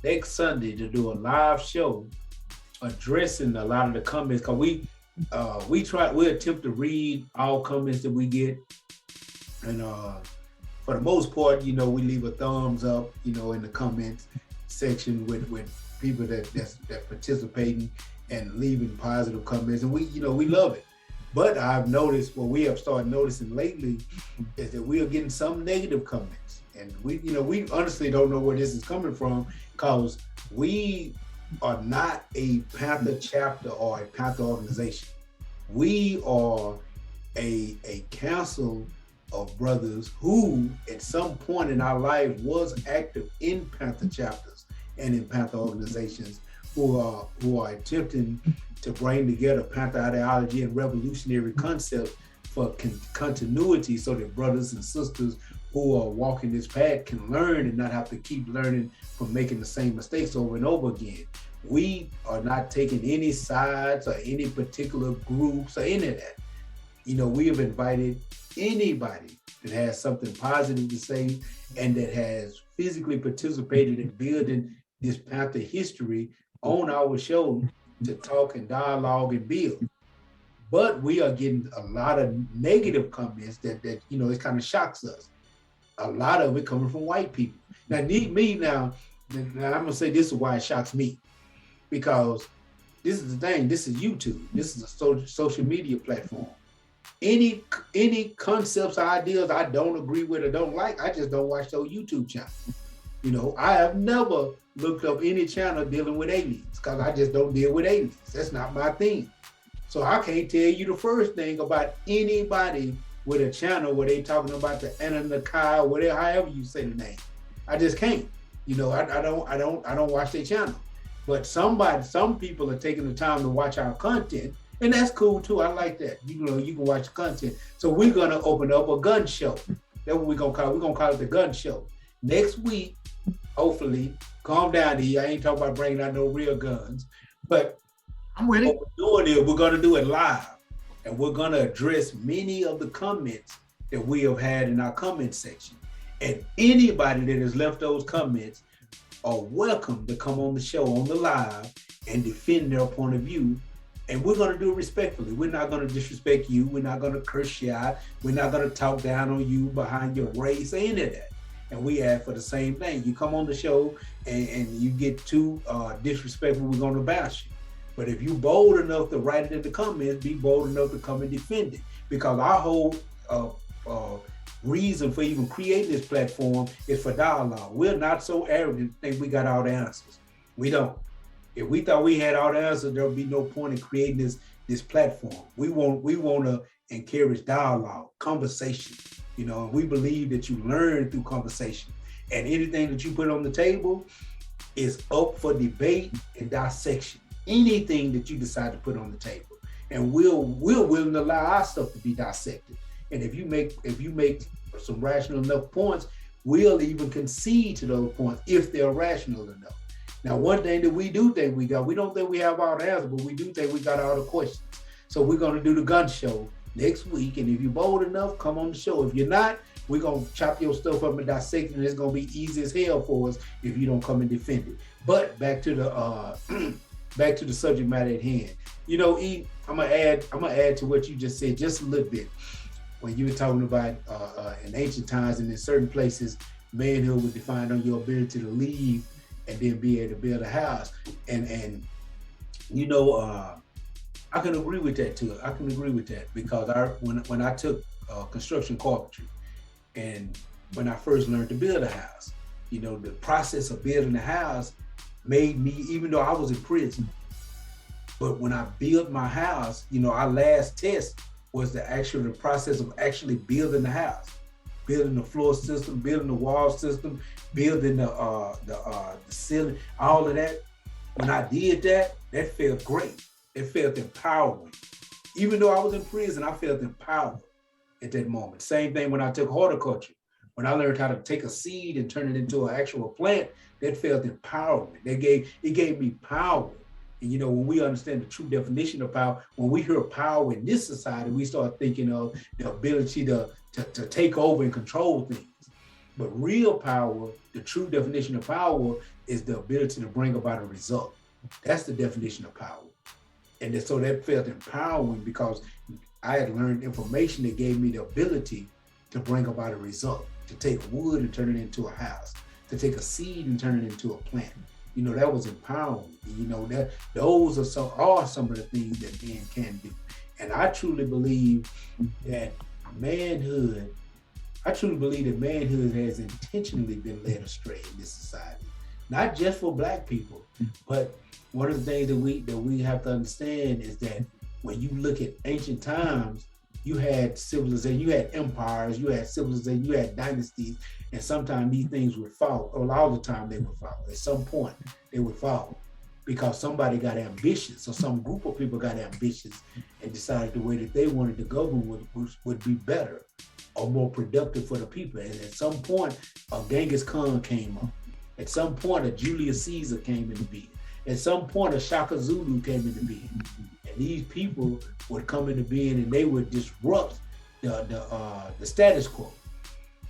next Sunday, to do a live show addressing a lot of the comments, because we attempt to read all comments that we get, and for the most part, we leave a thumbs up, in the comments section with people that's participating and leaving positive comments, and we love it. But I've noticed, what we have started noticing lately, is that we are getting some negative comments, and we honestly don't know where this is coming from, because we are not a Panther chapter or a Panther organization. We are a council of brothers who, at some point in our life, was active in Panther chapters and in Panther organizations, who are attempting to bring together Panther ideology and revolutionary concept for continuity, so that brothers and sisters who are walking this path can learn and not have to keep learning from making the same mistakes over and over again. We are not taking any sides or any particular groups or any of that. You know, we have invited anybody that has something positive to say and that has physically participated in building this Panther history on our show to talk and dialogue and build. But we are getting a lot of negative comments that you know, it kind of shocks us. A lot of it coming from white people. Now, now I'm gonna say this is why it shocks me, because this is the thing. This is YouTube. This is a social media platform. Any concepts, ideas I don't agree with or don't like, I just don't watch those YouTube channels. You know, I have never looked up any channel dealing with aliens because I just don't deal with aliens. That's not my thing. So I can't tell you the first thing about anybody with a channel where they talking about the Anunnaki or whatever, however you say the name. I just can't. You know, I don't watch their channel. But some people are taking the time to watch our content, and that's cool too. I like that. You know, you can watch the content. So we're gonna open up a gun show. That's what we're gonna call it. We're gonna call it the gun show. Next week, hopefully, calm down here. I ain't talking about bringing out no real guns, but I'm with it. what we're doing is we're gonna do it live, and we're gonna address many of the comments that we have had in our comment section. And anybody that has left those comments are welcome to come on the show, on the live, and defend their point of view. And we're gonna do it respectfully. We're not gonna disrespect you. We're not gonna curse you out. We're not gonna talk down on you behind your race or any of that. And we ask for the same thing. You come on the show and you get too disrespectful, we're gonna bash you. But if you bold enough to write it in the comments, be bold enough to come and defend it. Because our whole reason for even creating this platform is for dialogue. We're not so arrogant to think we got all the answers. We don't. If we thought we had all the answers, there would be no point in creating this platform. We want to encourage dialogue, conversation. You know, and we believe that you learn through conversation. And anything that you put on the table is up for debate and dissection. Anything that you decide to put on the table. And we're willing to allow our stuff to be dissected. And if you make some rational enough points, we'll even concede to those points if they're rational enough. Now, one thing that we do think we don't think we have all the answers, but we do think we got all the questions. So we're gonna do the gun show next week. And if you're bold enough, come on the show. If you're not, we're gonna chop your stuff up and dissect it, and it's gonna be easy as hell for us if you don't come and defend it. But back to the subject matter at hand. You know, E, I'm gonna add to what you just said just a little bit. When you were talking about in ancient times and in certain places, manhood was defined on your ability to leave and then be able to build a house. And you know, I can agree with that too. I can agree with that because when I took construction carpentry and when I first learned to build a house, you know, the process of building a house made me, even though I was in prison, but when I built my house, you know, our last test was the process of actually building the house, building the floor system, building the wall system, building the ceiling, all of that. When I did that, that felt great. It felt empowering. Even though I was in prison, I felt empowered at that moment. Same thing when I took horticulture. When I learned how to take a seed and turn it into an actual plant, that felt empowerment. It gave me power. And you know, when we understand the true definition of power, when we hear power in this society, we start thinking of the ability to take over and control things. But real power, the true definition of power, is the ability to bring about a result. That's the definition of power. And so that felt empowering because I had learned information that gave me the ability to bring about a result, to take wood and turn it into a house, to take a seed and turn it into a plant. You know, that was empowering. You know, that those are some of the things that men can do. And I truly believe that manhood has intentionally been led astray in this society. Not just for Black people, but one of the things that we have to understand is that when you look at ancient times, you had civilization, you had empires, you had civilization, you had dynasties, and sometimes these things would fall, or all the time they would fall. At some point, they would fall because somebody got ambitious, or some group of people got ambitious and decided the way that they wanted to govern would be better. are more productive for the people. And at some point, a Genghis Khan came up. At some point, a Julius Caesar came into being. At some point, a Shaka Zulu came into being. And these people would come into being and they would disrupt the status quo.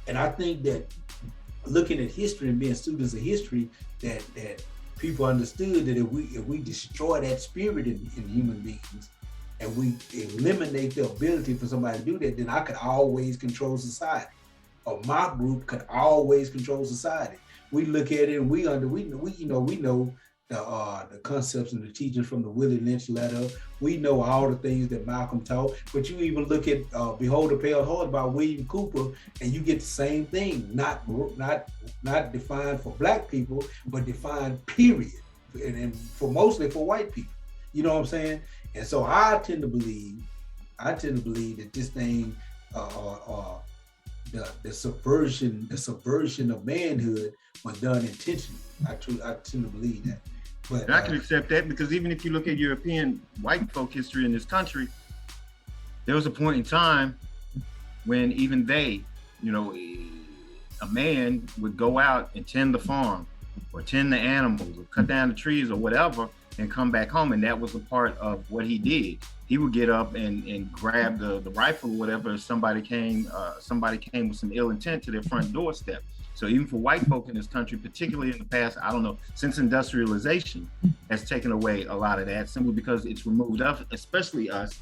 And I think that looking at history and being students of history, that people understood that if we destroy that spirit in human beings and we eliminate the ability for somebody to do that, then I could always control society, or my group could always control society. We look at it and we know the concepts and the teachings from the Willie Lynch letter. We know all the things that Malcolm taught, but you even look at Behold the Pale Horse by William Cooper, and you get the same thing, not defined for Black people, but defined period, and for mostly for white people. You know what I'm saying? And so I tend to believe that this thing, the subversion of manhood was done intentionally. I tend to believe that. But and I can accept that, because even if you look at European white folk history in this country, there was a point in time when even they, a man would go out and tend the farm or tend the animals or cut down the trees or whatever and come back home. And that was a part of what he did. He would get up and grab the rifle or whatever if somebody came with some ill intent to their front doorstep. So even for white folk in this country, particularly in the past, I don't know, since industrialization has taken away a lot of that, simply because it's removed us, especially us,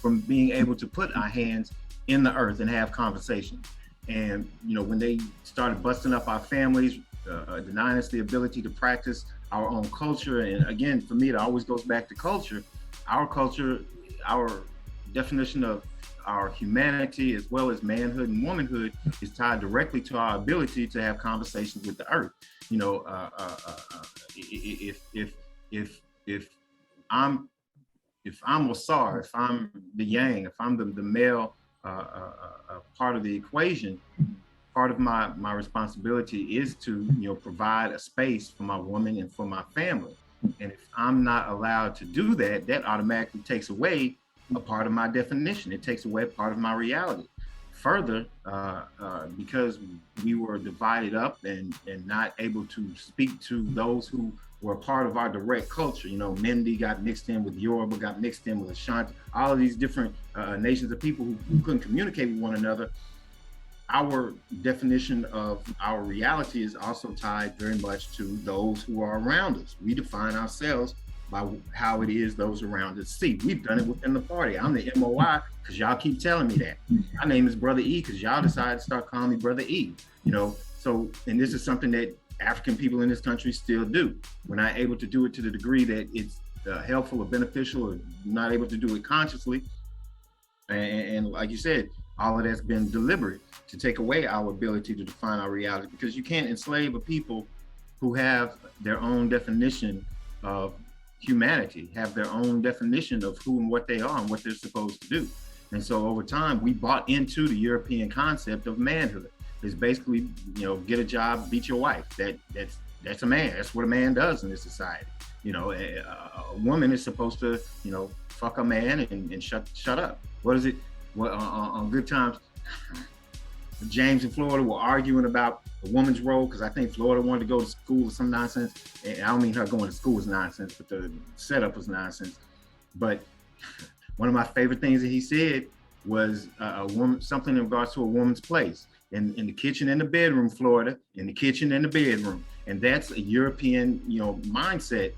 from being able to put our hands in the earth and have conversations. And when they started busting up our families, denying us the ability to practice our own culture, and again, for me, it always goes back to culture. Our culture, our definition of our humanity as well as manhood and womanhood is tied directly to our ability to have conversations with the earth. If I'm Osar, if I'm the Yang, if I'm the male part of the equation, part of my responsibility is to provide a space for my woman and for my family. And if I'm not allowed to do that, that automatically takes away a part of my definition. It takes away a part of my reality. Further, because we were divided up and not able to speak to those who were a part of our direct culture. Mendi got mixed in with Yoruba, got mixed in with Ashanti, all of these different nations of people who couldn't communicate with one another. Our definition of our reality is also tied very much to those who are around us. We define ourselves by how it is those around us see. We've done it within the party. I'm the MOI because y'all keep telling me that. My name is Brother E because y'all decided to start calling me Brother E. So, and this is something that African people in this country still do. We're not able to do it to the degree that it's helpful or beneficial, or not able to do it consciously. And like you said, all of that's been deliberate to take away our ability to define our reality, because you can't enslave a people who have their own definition of humanity, have their own definition of who and what they are and what they're supposed to do. And so over time, we bought into the European concept of manhood. It's basically, get a job, beat your wife. That's a man. That's what a man does in this society. A woman is supposed to, fuck a man and shut up. What is it? Well, on Good Times, James in Florida were arguing about a woman's role, because I think Florida wanted to go to school or some nonsense. And I don't mean her going to school was nonsense, but the setup was nonsense. But one of my favorite things that he said was a woman, something in regards to a woman's place in the kitchen and the bedroom, Florida, in the kitchen and the bedroom. And that's a European, mindset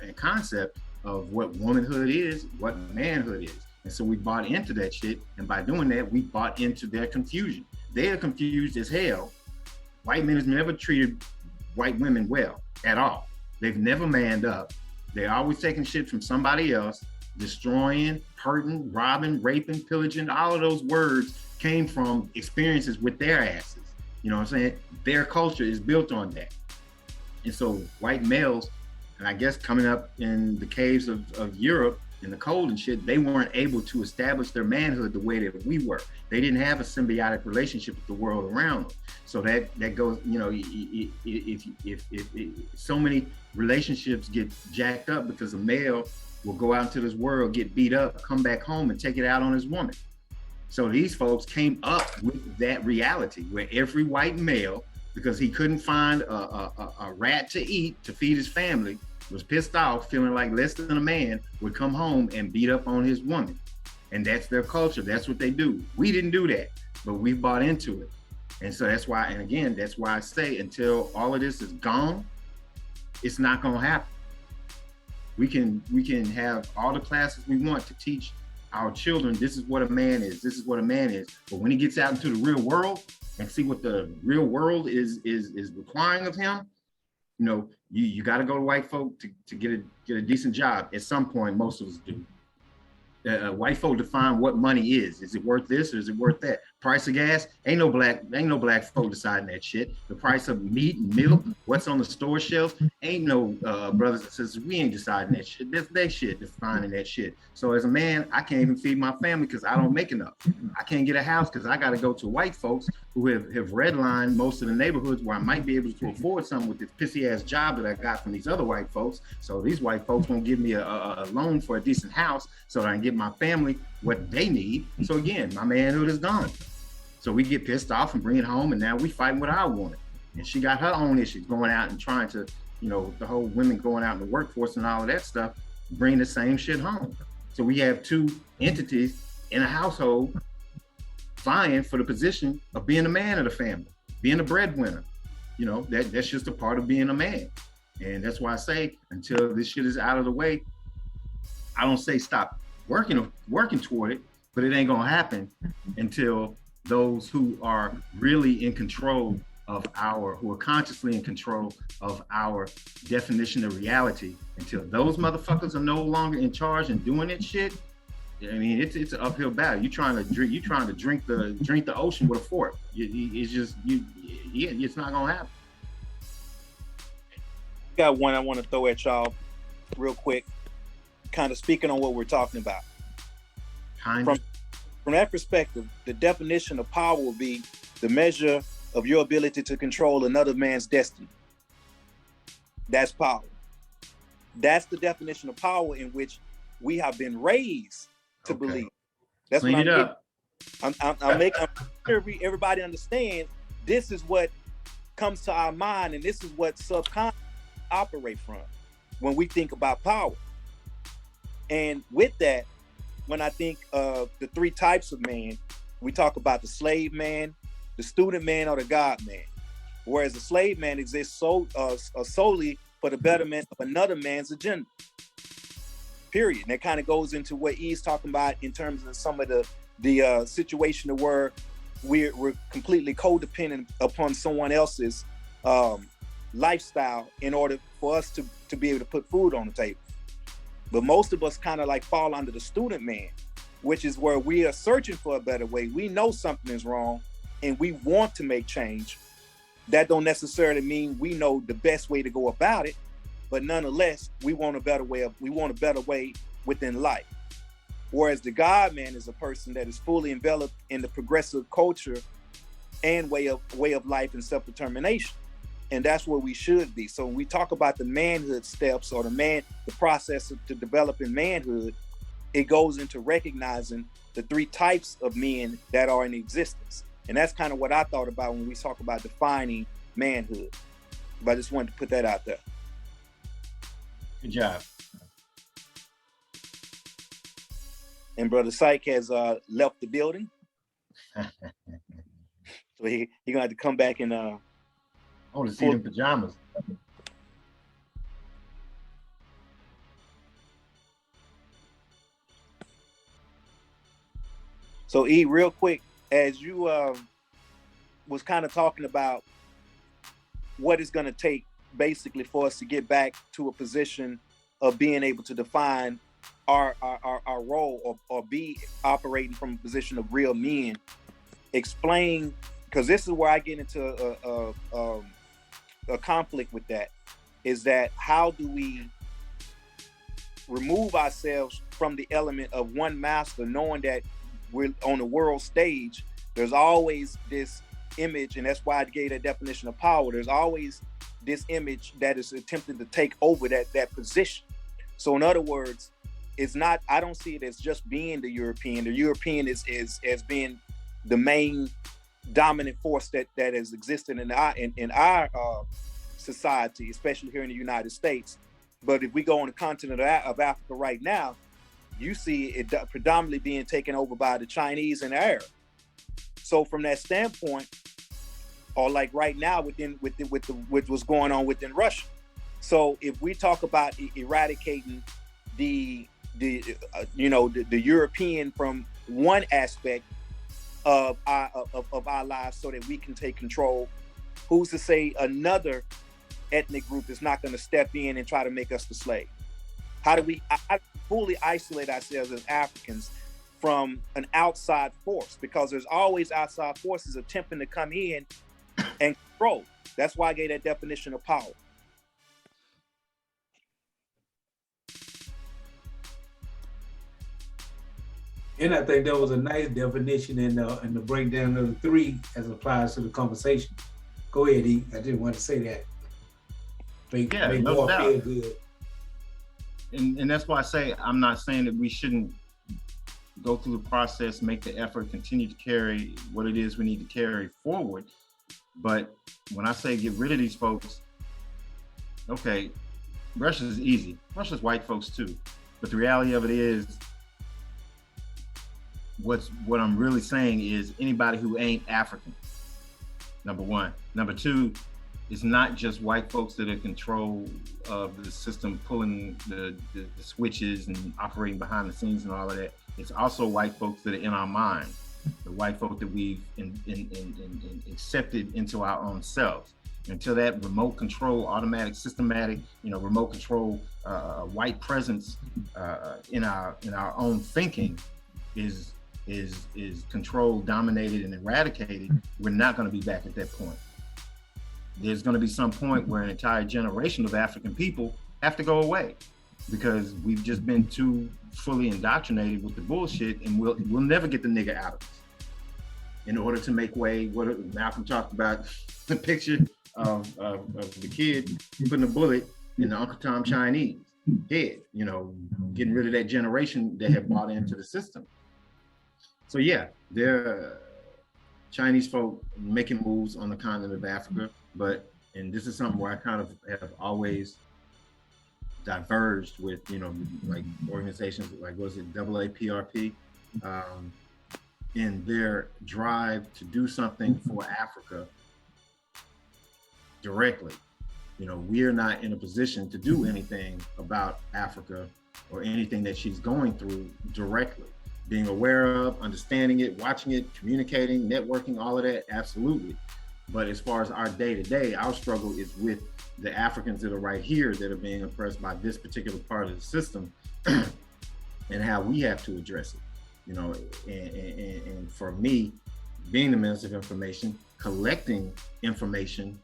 and concept of what womanhood is, what manhood is. And so we bought into that shit. And by doing that, we bought into their confusion. They are confused as hell. White men have never treated white women well at all. They've never manned up. They're always taking shit from somebody else, destroying, hurting, robbing, raping, pillaging. All of those words came from experiences with their asses. You know what I'm saying? Their culture is built on that. And so white males, and I guess coming up in the caves of Europe in the cold and shit, they weren't able to establish their manhood the way that we were. They didn't have a symbiotic relationship with the world around them. So that goes, if so many relationships get jacked up because a male will go out into this world, get beat up, come back home and take it out on his woman. So these folks came up with that reality where every white male, because he couldn't find a rat to eat to feed his family, was pissed off, feeling like less than a man, would come home and beat up on his woman. And that's their culture. That's what they do. We didn't do that, but we bought into it. And so that's why, and again, that's why I say until all of this is gone, it's not gonna happen. We can have all the classes we want to teach our children, this is what a man is, this is what a man is. But when he gets out into the real world and see what the real world is requiring of him, you know, you got to go to white folk to get a decent job. At some point, most of us do. White folk define what money is. Is it worth this or is it worth that? Price of gas, ain't no black folk deciding that shit. The price of meat and milk, what's on the store shelves, ain't no brothers and sisters, we ain't deciding that shit. That's their shit defining that shit. So as a man, I can't even feed my family because I don't make enough. I can't get a house because I got to go to white folks who have redlined most of the neighborhoods where I might be able to afford something with this pissy ass job that I got from these other white folks. So these white folks won't give me a loan for a decent house so that I can get my family what they need. So again, my manhood is gone. So we get pissed off and bring it home, and now we fighting what I wanted. And she got her own issues going out and trying to, you know, the whole women going out in the workforce and all of that stuff, bring the same shit home. So we have two entities in a household vying for the position of being the man of the family, being the breadwinner. You know, that's just a part of being a man. And that's why I say, until this shit is out of the way, I don't say stop working toward it, but it ain't gonna happen until those who are really in control of who are consciously in control of our definition of reality, until those motherfuckers are no longer in charge and doing that shit. I mean, it's an uphill battle. You're trying to drink the ocean with a fork. It's not gonna happen. Got one I want to throw at y'all real quick, kind of speaking on what we're talking about. From that perspective, the definition of power will be the measure of your ability to control another man's destiny. That's power. That's the definition of power in which we have been raised to believe. That's Clean what it up. I'm sure everybody understands this is what comes to our mind, and this is what subconscious operate from when we think about power. And with that, when I think of the three types of man, we talk about the slave man, the student man, or the God man. Whereas the slave man exists solely for the betterment of another man's agenda. Period. And that kind of goes into what E's talking about in terms of some of the situation where we're completely codependent upon someone else's lifestyle in order for us to be able to put food on the table. But most of us kind of like fall under the student man, which is where we are searching for a better way. We know something is wrong and we want to make change. That don't necessarily mean we know the best way to go about it, but nonetheless, we want a better way within life. Whereas the God man is a person that is fully enveloped in the progressive culture and way of life and self-determination. And that's where we should be. So when we talk about the manhood steps or the process to developing manhood, it goes into recognizing the three types of men that are in existence. And that's kind of what I thought about when we talk about defining manhood. But I just wanted to put that out there. Good job. And Brother Syke has left the building. So he's gonna have to come back and I want to see them pajamas. So E, real quick, as you was kind of talking about what it's going to take basically for us to get back to a position of being able to define our role or be operating from a position of real men, explain, because this is where I get into a conflict with that, is that how do we remove ourselves from the element of one master, knowing that we're on the world stage. There's always this image, and that's why I gave that definition of power. There's always this image that is attempting to take over that position. So in other words, it's not, I don't see it as just being the European. The European is as being the main dominant force that has existed in our society, especially here in the United States. But if we go on the continent of Africa right now, you see it predominantly being taken over by the Chinese and the Arab. So from that standpoint, or like right now with what's going on within Russia. So if we talk about eradicating the European from one aspect of our lives so that we can take control, who's to say another ethnic group is not going to step in and try to make us the slave? How do we fully isolate ourselves as Africans from an outside force? Because there's always outside forces attempting to come in and control. That's why I gave that definition of power. And I think that was a nice definition in the breakdown of the three as applies to the conversation. Go ahead, E. I didn't want to say that. Make no doubt. Feel good. And that's why I say, I'm not saying that we shouldn't go through the process, make the effort, continue to carry what it is we need to carry forward. But when I say get rid of these folks, okay, Russia's easy. Russia's white folks too. But the reality of it is, what I'm really saying is anybody who ain't African, number one. Number two, it's not just white folks that are in control of the system, pulling the switches and operating behind the scenes and all of that. It's also white folks that are in our mind, the white folk that we've accepted into our own selves. Until that remote control, automatic, systematic, remote control, white presence in our own thinking is controlled, dominated, and eradicated, we're not going to be back at that point. There's going to be some point where an entire generation of African people have to go away because we've just been too fully indoctrinated with the bullshit, and we'll never get the nigga out of us. In order to make way, what Malcolm talked about, the picture of the kid putting a bullet in the Uncle Tom Chinese head, getting rid of that generation that have bought into the system. So yeah, they're Chinese folk making moves on the continent of Africa, and this is something where I kind of have always diverged with, like organizations like, was it NAAPP, in their drive to do something for Africa directly. We are not in a position to do anything about Africa or anything that she's going through directly. Being aware of, understanding it, watching it, communicating, networking, all of that, absolutely. But as far as our day-to-day, our struggle is with the Africans that are right here that are being oppressed by this particular part of the system and how we have to address it. And for me, being the Minister of Information, collecting information,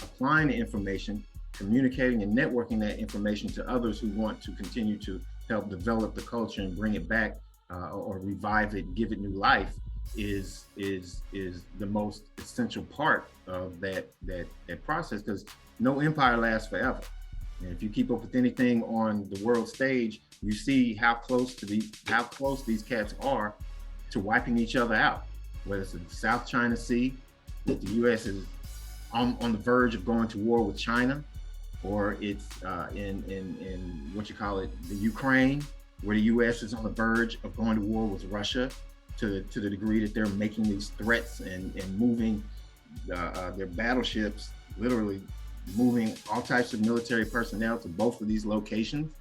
applying the information, communicating and networking that information to others who want to continue to help develop the culture and bring it back or revive it, give it new life, is the most essential part of that process, because no empire lasts forever. And if you keep up with anything on the world stage, you see how close these cats are to wiping each other out. Whether it's in the South China Sea, that the U.S. is on the verge of going to war with China, or it's in what you call it, the Ukraine, where the U.S. is on the verge of going to war with Russia, to the degree that they're making these threats and moving their battleships, literally moving all types of military personnel to both of these locations.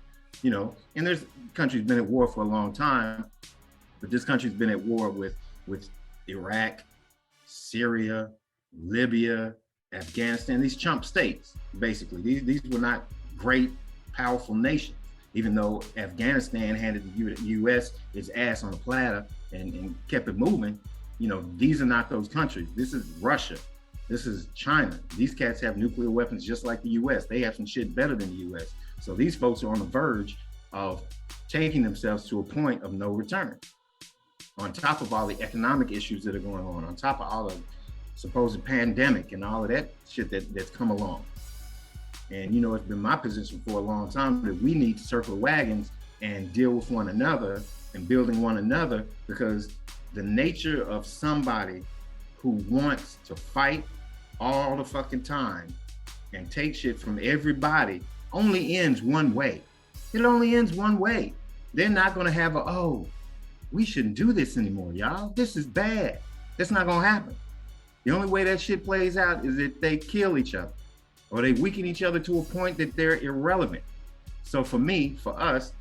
And there's countries been at war for a long time, but this country's been at war with Iraq, Syria, Libya, Afghanistan, these chump states, basically. These were not great, powerful nations, even though Afghanistan handed the U.S. its ass on a platter and kept it moving. These are not those countries. This is Russia. This is China. These cats have nuclear weapons just like the U.S. They have some shit better than the U.S. So these folks are on the verge of taking themselves to a point of no return. On top of all the economic issues that are going on top of all the supposed pandemic and all of that shit that's come along. And it's been my position for a long time that we need to circle the wagons and deal with one another and building one another, because the nature of somebody who wants to fight all the fucking time and take shit from everybody only ends one way. It only ends one way. They're not gonna have oh, we shouldn't do this anymore, y'all. This is bad. That's not gonna happen. The only way that shit plays out is if they kill each other or they weaken each other to a point that they're irrelevant. So for me, for us,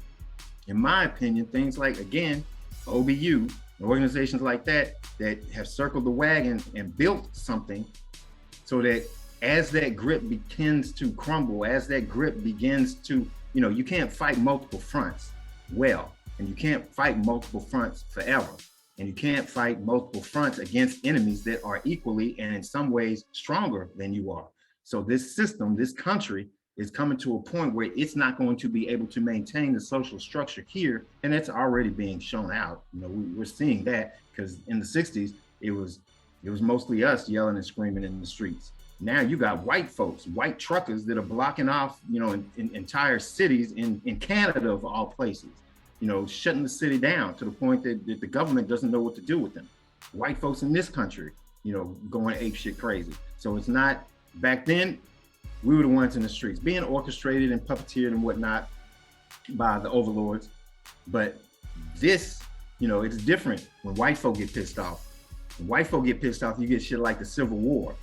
in my opinion, things like, again, OBU, organizations like that have circled the wagon and built something so that as that grip begins to crumble, as that grip begins to, you can't fight multiple fronts well, and you can't fight multiple fronts forever. And you can't fight multiple fronts against enemies that are equally and in some ways stronger than you are. So this system, this country is coming to a point where it's not going to be able to maintain the social structure here. And that's already being shown out. We're seeing that, because in the 60s, it was mostly us yelling and screaming in the streets. Now you got white folks, white truckers that are blocking off, in entire cities in Canada of all places. Shutting the city down to the point that the government doesn't know what to do with them. White folks in this country, going apeshit crazy. So it's not, back then, we were the ones in the streets being orchestrated and puppeteered and whatnot by the overlords. But this, it's different when white folk get pissed off. When white folk get pissed off, you get shit like the Civil War.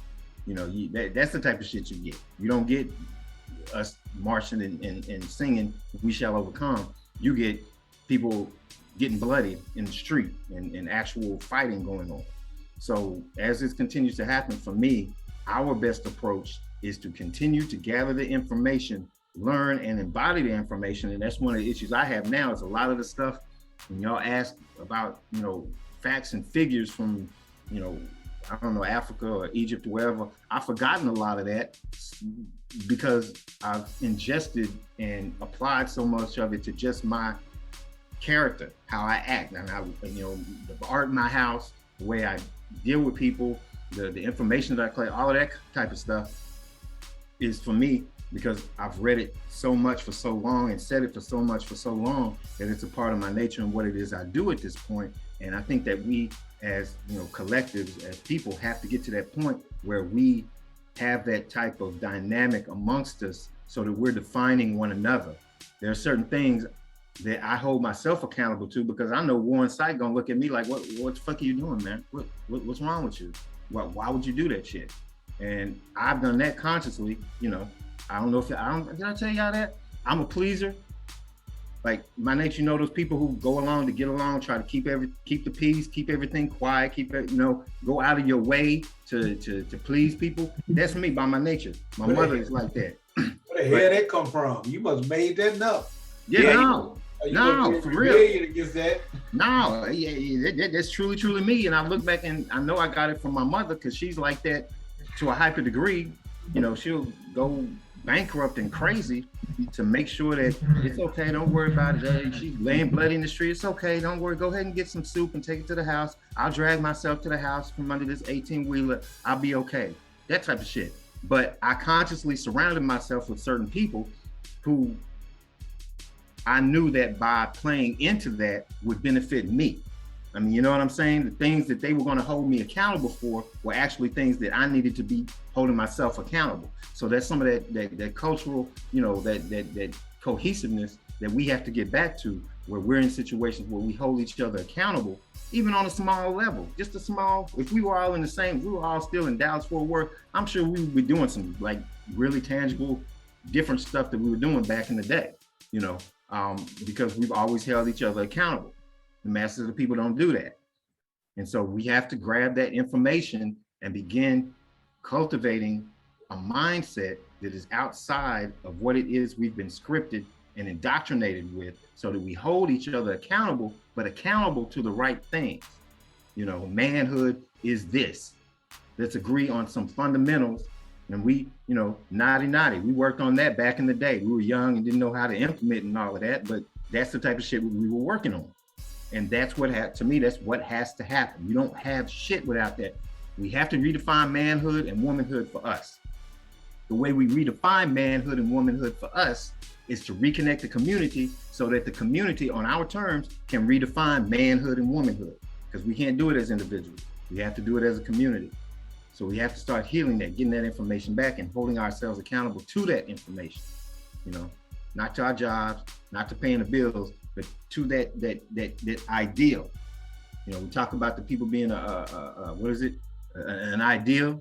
That's the type of shit you get. You don't get us marching and singing, "We shall overcome." You get people getting bloody in the street and actual fighting going on. So as this continues to happen, for me, our best approach is to continue to gather the information, learn and embody the information. And that's one of the issues I have now, is a lot of the stuff when y'all ask about, facts and figures from, I don't know, Africa or Egypt or wherever, I've forgotten a lot of that because I've ingested and applied so much of it to just my character, how I act, and how, the art in my house, the way I deal with people, the information that I collect, all of that type of stuff is for me, because I've read it so much for so long and said it for so much for so long, that it's a part of my nature and what it is I do at this point. And I think that we as collectives, as people, have to get to that point where we have that type of dynamic amongst us so that we're defining one another. There are certain things that I hold myself accountable to, because I know Warren Sight gonna look at me like, what the fuck are you doing, man? What's wrong with you? Why would you do that shit? And I've done that consciously. I don't know if did I tell y'all that? I'm a pleaser. Like my nature, those people who go along to get along, try to keep the peace, keep everything quiet, go out of your way to please people. That's me by my nature. My mother is like that. Where the hell that come from? You must have made that up. Yeah, no, for real. Against that? No, that's truly me. And I look back and I know I got it from my mother, because she's like that to a hyper degree. She'll go bankrupt and crazy to make sure that it's okay, don't worry about it. She's laying bloody in the street. It's okay, don't worry. Go ahead and get some soup and take it to the house. I'll drag myself to the house from under this 18-wheeler. I'll be okay. That type of shit. But I consciously surrounded myself with certain people who I knew that by playing into that would benefit me. I mean, you know what I'm saying? The things that they were going to hold me accountable for were actually things that I needed to be holding myself accountable. So that's some of that cultural, that cohesiveness that we have to get back to, where we're in situations where we hold each other accountable, even on a small level, just a small. If we were all in the same, if we were all still in Dallas Fort Worth, I'm sure we would be doing some like really tangible, different stuff that we were doing back in the day, because we've always held each other accountable. The masses of the people don't do that. And so we have to grab that information and begin cultivating a mindset that is outside of what it is we've been scripted and indoctrinated with, so that we hold each other accountable, but accountable to the right things. Manhood is this. Let's agree on some fundamentals. And we, naughty, we worked on that back in the day. We were young and didn't know how to implement and all of that, but that's the type of shit we were working on. And that's what to me, that's what has to happen. You don't have shit without that. We have to redefine manhood and womanhood for us. The way we redefine manhood and womanhood for us is to reconnect the community so that the community on our terms can redefine manhood and womanhood, because we can't do it as individuals. We have to do it as a community. So we have to start healing that, getting that information back and holding ourselves accountable to that information, you know, not to our jobs, not to paying the bills, but to that ideal. You know, we talk about the people being an ideal.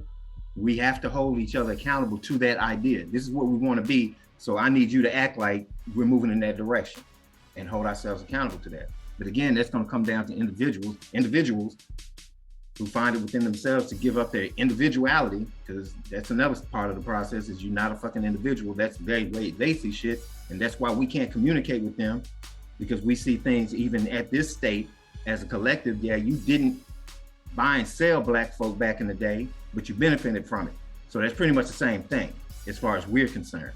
We have to hold each other accountable to that idea. This is what we want to be. So I need you to act like we're moving in that direction and hold ourselves accountable to that. But again, that's going to come down to individuals who find it within themselves to give up their individuality, because that's another part of the process, is you're not a fucking individual. That's very lazy shit. And that's why we can't communicate with them, because we see things even at this state as a collective. Yeah, you didn't buy and sell black folk back in the day, but you benefited from it. So that's pretty much the same thing as far as we're concerned.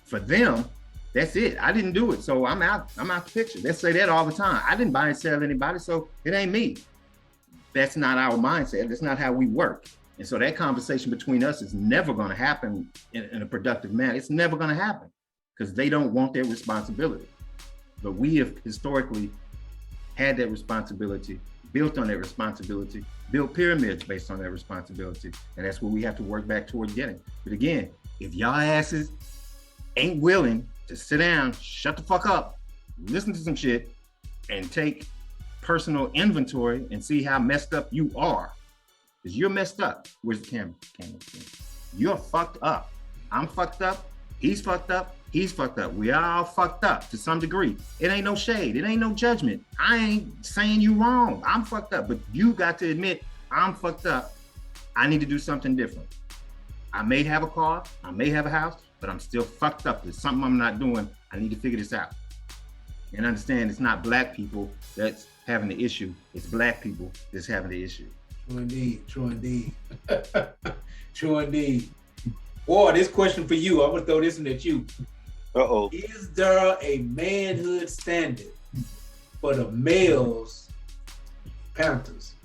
For them, that's it. I didn't do it, so I'm out the picture. They say that all the time. I didn't buy and sell anybody, so it ain't me. That's not our mindset. That's not how we work. And so that conversation between us is never going to happen in a productive manner. It's never going to happen because they don't want their responsibility. But we have historically had that responsibility, built on that responsibility, built pyramids based on that responsibility. And that's what we have to work back toward getting. But again, if y'all asses ain't willing to sit down, shut the fuck up, listen to some shit, and take personal inventory and see how messed up you are, because you're messed up. Where's the camera? You're fucked up. I'm fucked up. He's fucked up. He's fucked up. We all fucked up to some degree. It ain't no shade. It ain't no judgment. I ain't saying you wrong. I'm fucked up, but you got to admit I'm fucked up. I need to do something different. I may have a car, I may have a house, but I'm still fucked up. There's something I'm not doing. I need to figure this out. And understand it's not black people that's having the issue. It's black people that's having the issue. True indeed. True indeed. True indeed. Boy, this question for you. I'm gonna throw this one at you. Uh-oh. Is there a manhood standard for the males Panthers?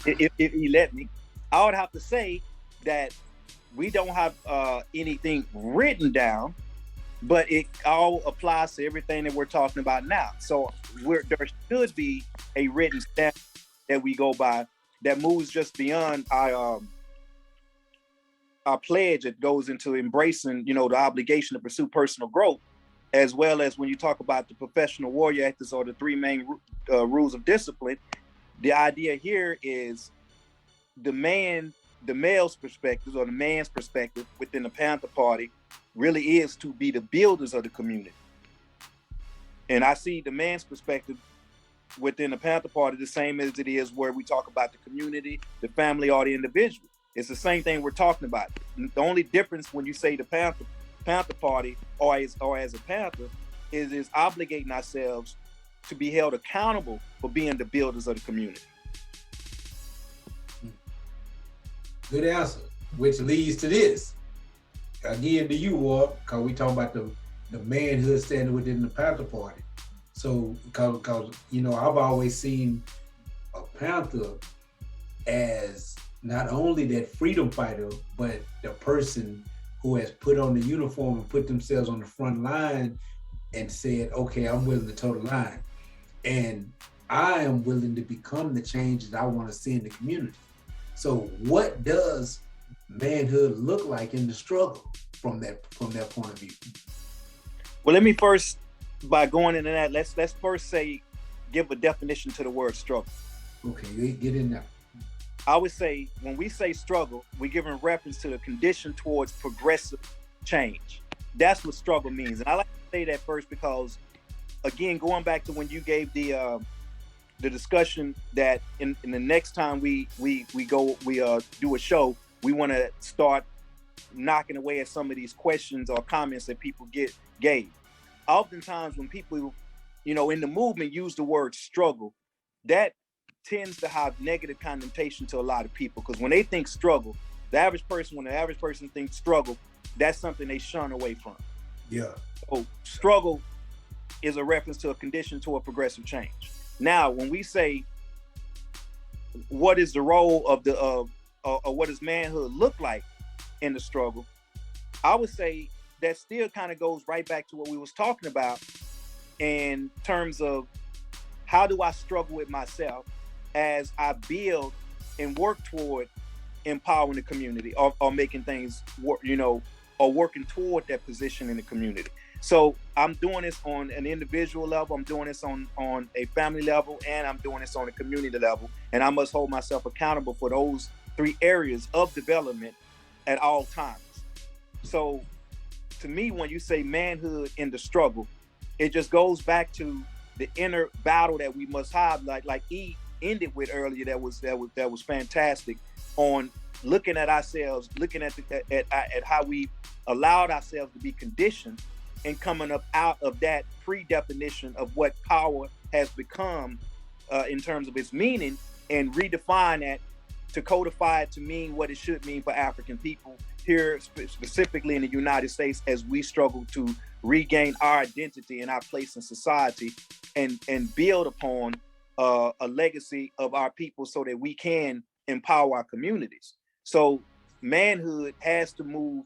If he let me, I would have to say that we don't have anything written down, but it all applies to everything that we're talking about now. So there should be a written standard that we go by that moves just beyond our pledge that goes into embracing, the obligation to pursue personal growth, as well as when you talk about the professional warrior ethics or the three main rules of discipline. The idea here is the male's perspective, or the man's perspective within the Panther Party really is to be the builders of the community. And I see the man's perspective within the Panther Party the same as it is where we talk about the community, the family, or the individual. It's the same thing we're talking about. The only difference when you say the Panther Party or as a Panther is obligating ourselves to be held accountable for being the builders of the community. Good answer, which leads to this. Again, to you, Ward, because we talk about the manhood standard within the Panther Party. So, because I've always seen a Panther as not only that freedom fighter, but the person who has put on the uniform and put themselves on the front line and said, okay, I'm willing to toe the line. And I am willing to become the change that I want to see in the community. So what does manhood look like in the struggle from that point of view? Well, let me first, by going into that, let's first give a definition to the word struggle. Okay, get in there. I would say when we say struggle, we're giving reference to the condition towards progressive change. That's what struggle means. And I like to say that first because, again, going back to when you gave the discussion that in the next time we do a show, we want to start knocking away at some of these questions or comments that people gave. Oftentimes when people, in the movement use the word struggle, that tends to have negative connotation to a lot of people, because when they think struggle, when the average person thinks struggle, that's something they shun away from. Yeah. So struggle is a reference to a condition to a progressive change. Now, when we say what is the role of or what does manhood look like, in the struggle, I would say that still kind of goes right back to what we was talking about in terms of how do I struggle with myself as I build and work toward empowering the community, or making things work, or working toward that position in the community. So I'm doing this on an individual level, I'm doing this on a family level, and I'm doing this on a community level. And I must hold myself accountable for those 3 areas of development at all times. So to me, when you say manhood in the struggle, it just goes back to the inner battle that we must have, like E ended with earlier. That was fantastic, on looking at ourselves, looking at how we allowed ourselves to be conditioned, and coming up out of that pre-definition of what power has become in terms of its meaning, and redefine that to codify it to mean what it should mean for African people here, specifically in the United States, as we struggle to regain our identity and our place in society, and build upon a legacy of our people so that we can empower our communities. So manhood has to move,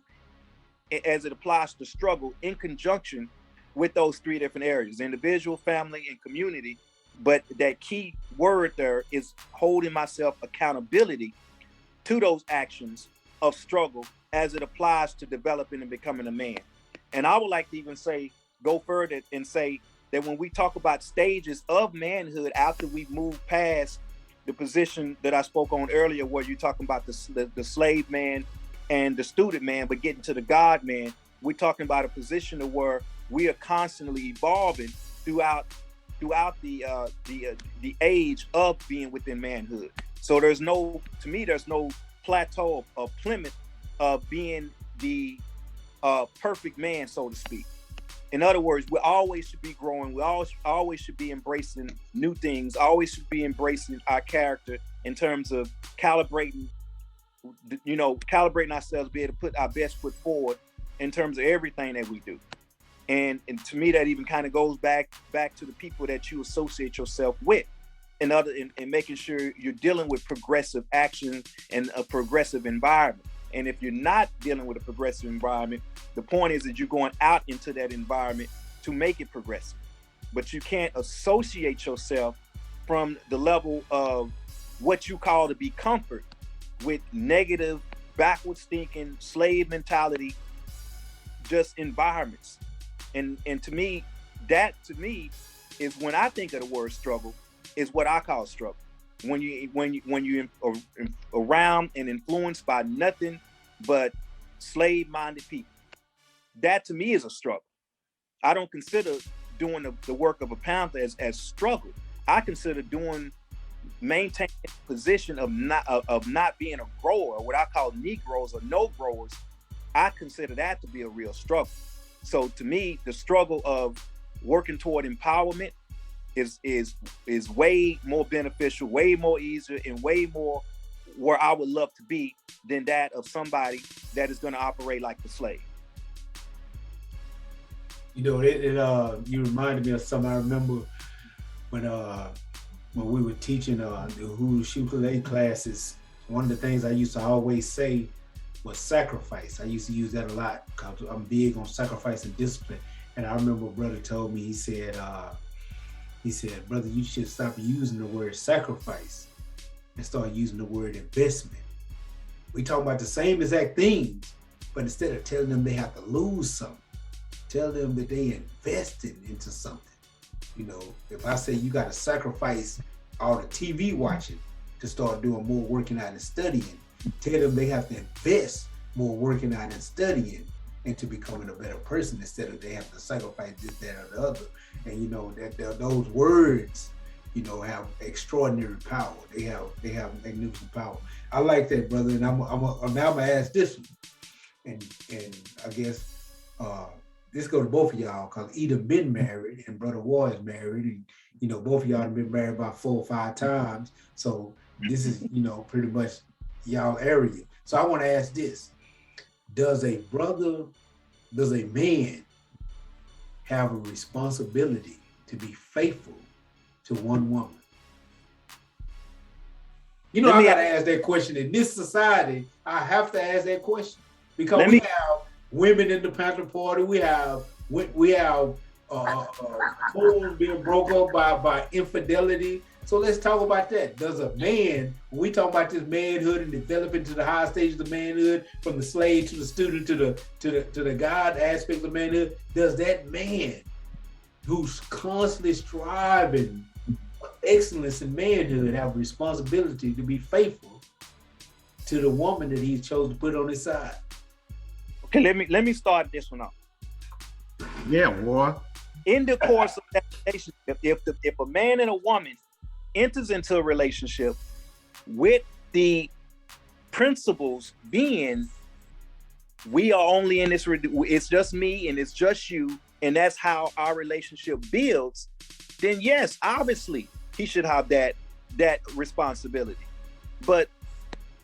as it applies to struggle, in conjunction with those 3 different areas: individual, family, and community. But that key word there is holding myself accountability to those actions of struggle as it applies to developing and becoming a man. And I would like to even go further and say that when we talk about stages of manhood, after we move past the position that I spoke on earlier, where you're talking about the slave man and the student man, but getting to the God man, we're talking about a position of where we are constantly evolving throughout the age of being within manhood. So there's no plateau or plummet of being the perfect man, so to speak. In other words, we always should be growing. We always should be embracing new things. Always should be embracing our character in terms of calibrating ourselves, be able to put our best foot forward in terms of everything that we do. And to me, that even kind of goes back to the people that you associate yourself with, and making sure you're dealing with progressive action and a progressive environment. And if you're not dealing with a progressive environment, the point is that you're going out into that environment to make it progressive. But you can't associate yourself from the level of what you call to be comfort with negative, backwards thinking, slave mentality, just environments. And to me is, when I think of the word struggle, is what I call struggle. When you are around and influenced by nothing but slave-minded people, that to me is a struggle. I don't consider doing the work of a Panther as struggle. I consider maintaining a position of not being a grower, what I call Negroes or no growers. I consider that to be a real struggle. So to me, the struggle of working toward empowerment is way more beneficial, way more easier, and way more where I would love to be than that of somebody that is going to operate like the slave. You reminded me of something. I remember when we were teaching the Hulu Ukulele classes. One of the things I used to always say was sacrifice. I used to use that a lot because I'm big on sacrifice and discipline. And I remember a brother told me, he said, brother, you should stop using the word sacrifice and start using the word investment. We talk about the same exact things, but instead of telling them they have to lose something, tell them that they invested into something. If I say you got to sacrifice all the TV watching to start doing more working out and studying, tell them they have to invest more working out and studying into becoming a better person, instead of they have to sacrifice this, that, or the other. And that those words, have extraordinary power. They have magnificent power. I like that, brother. And I'm gonna ask this one, and I guess this go to both of y'all, because either been married and Brother War is married, and both of y'all have been married about 4 or 5 times. So this is pretty much y'all area. So I want to ask this: does a man have a responsibility to be faithful to one woman? I gotta ask that question. In this society, I have to ask that question. Because we have women in the Panther Party. We have homes being broke up by infidelity. So let's talk about that. Does a man, when we talk about this manhood and developing to the high stages of manhood, from the slave to the student to the God aspect of manhood, does that man who's constantly striving for excellence in manhood have a responsibility to be faithful to the woman that he chose to put on his side? Okay, let me start this one off. Yeah, boy. In the course of that relationship, if a man and a woman enters into a relationship with the principles being, we are only in this, it's just me and it's just you, and that's how our relationship builds, then yes, obviously he should have that responsibility. But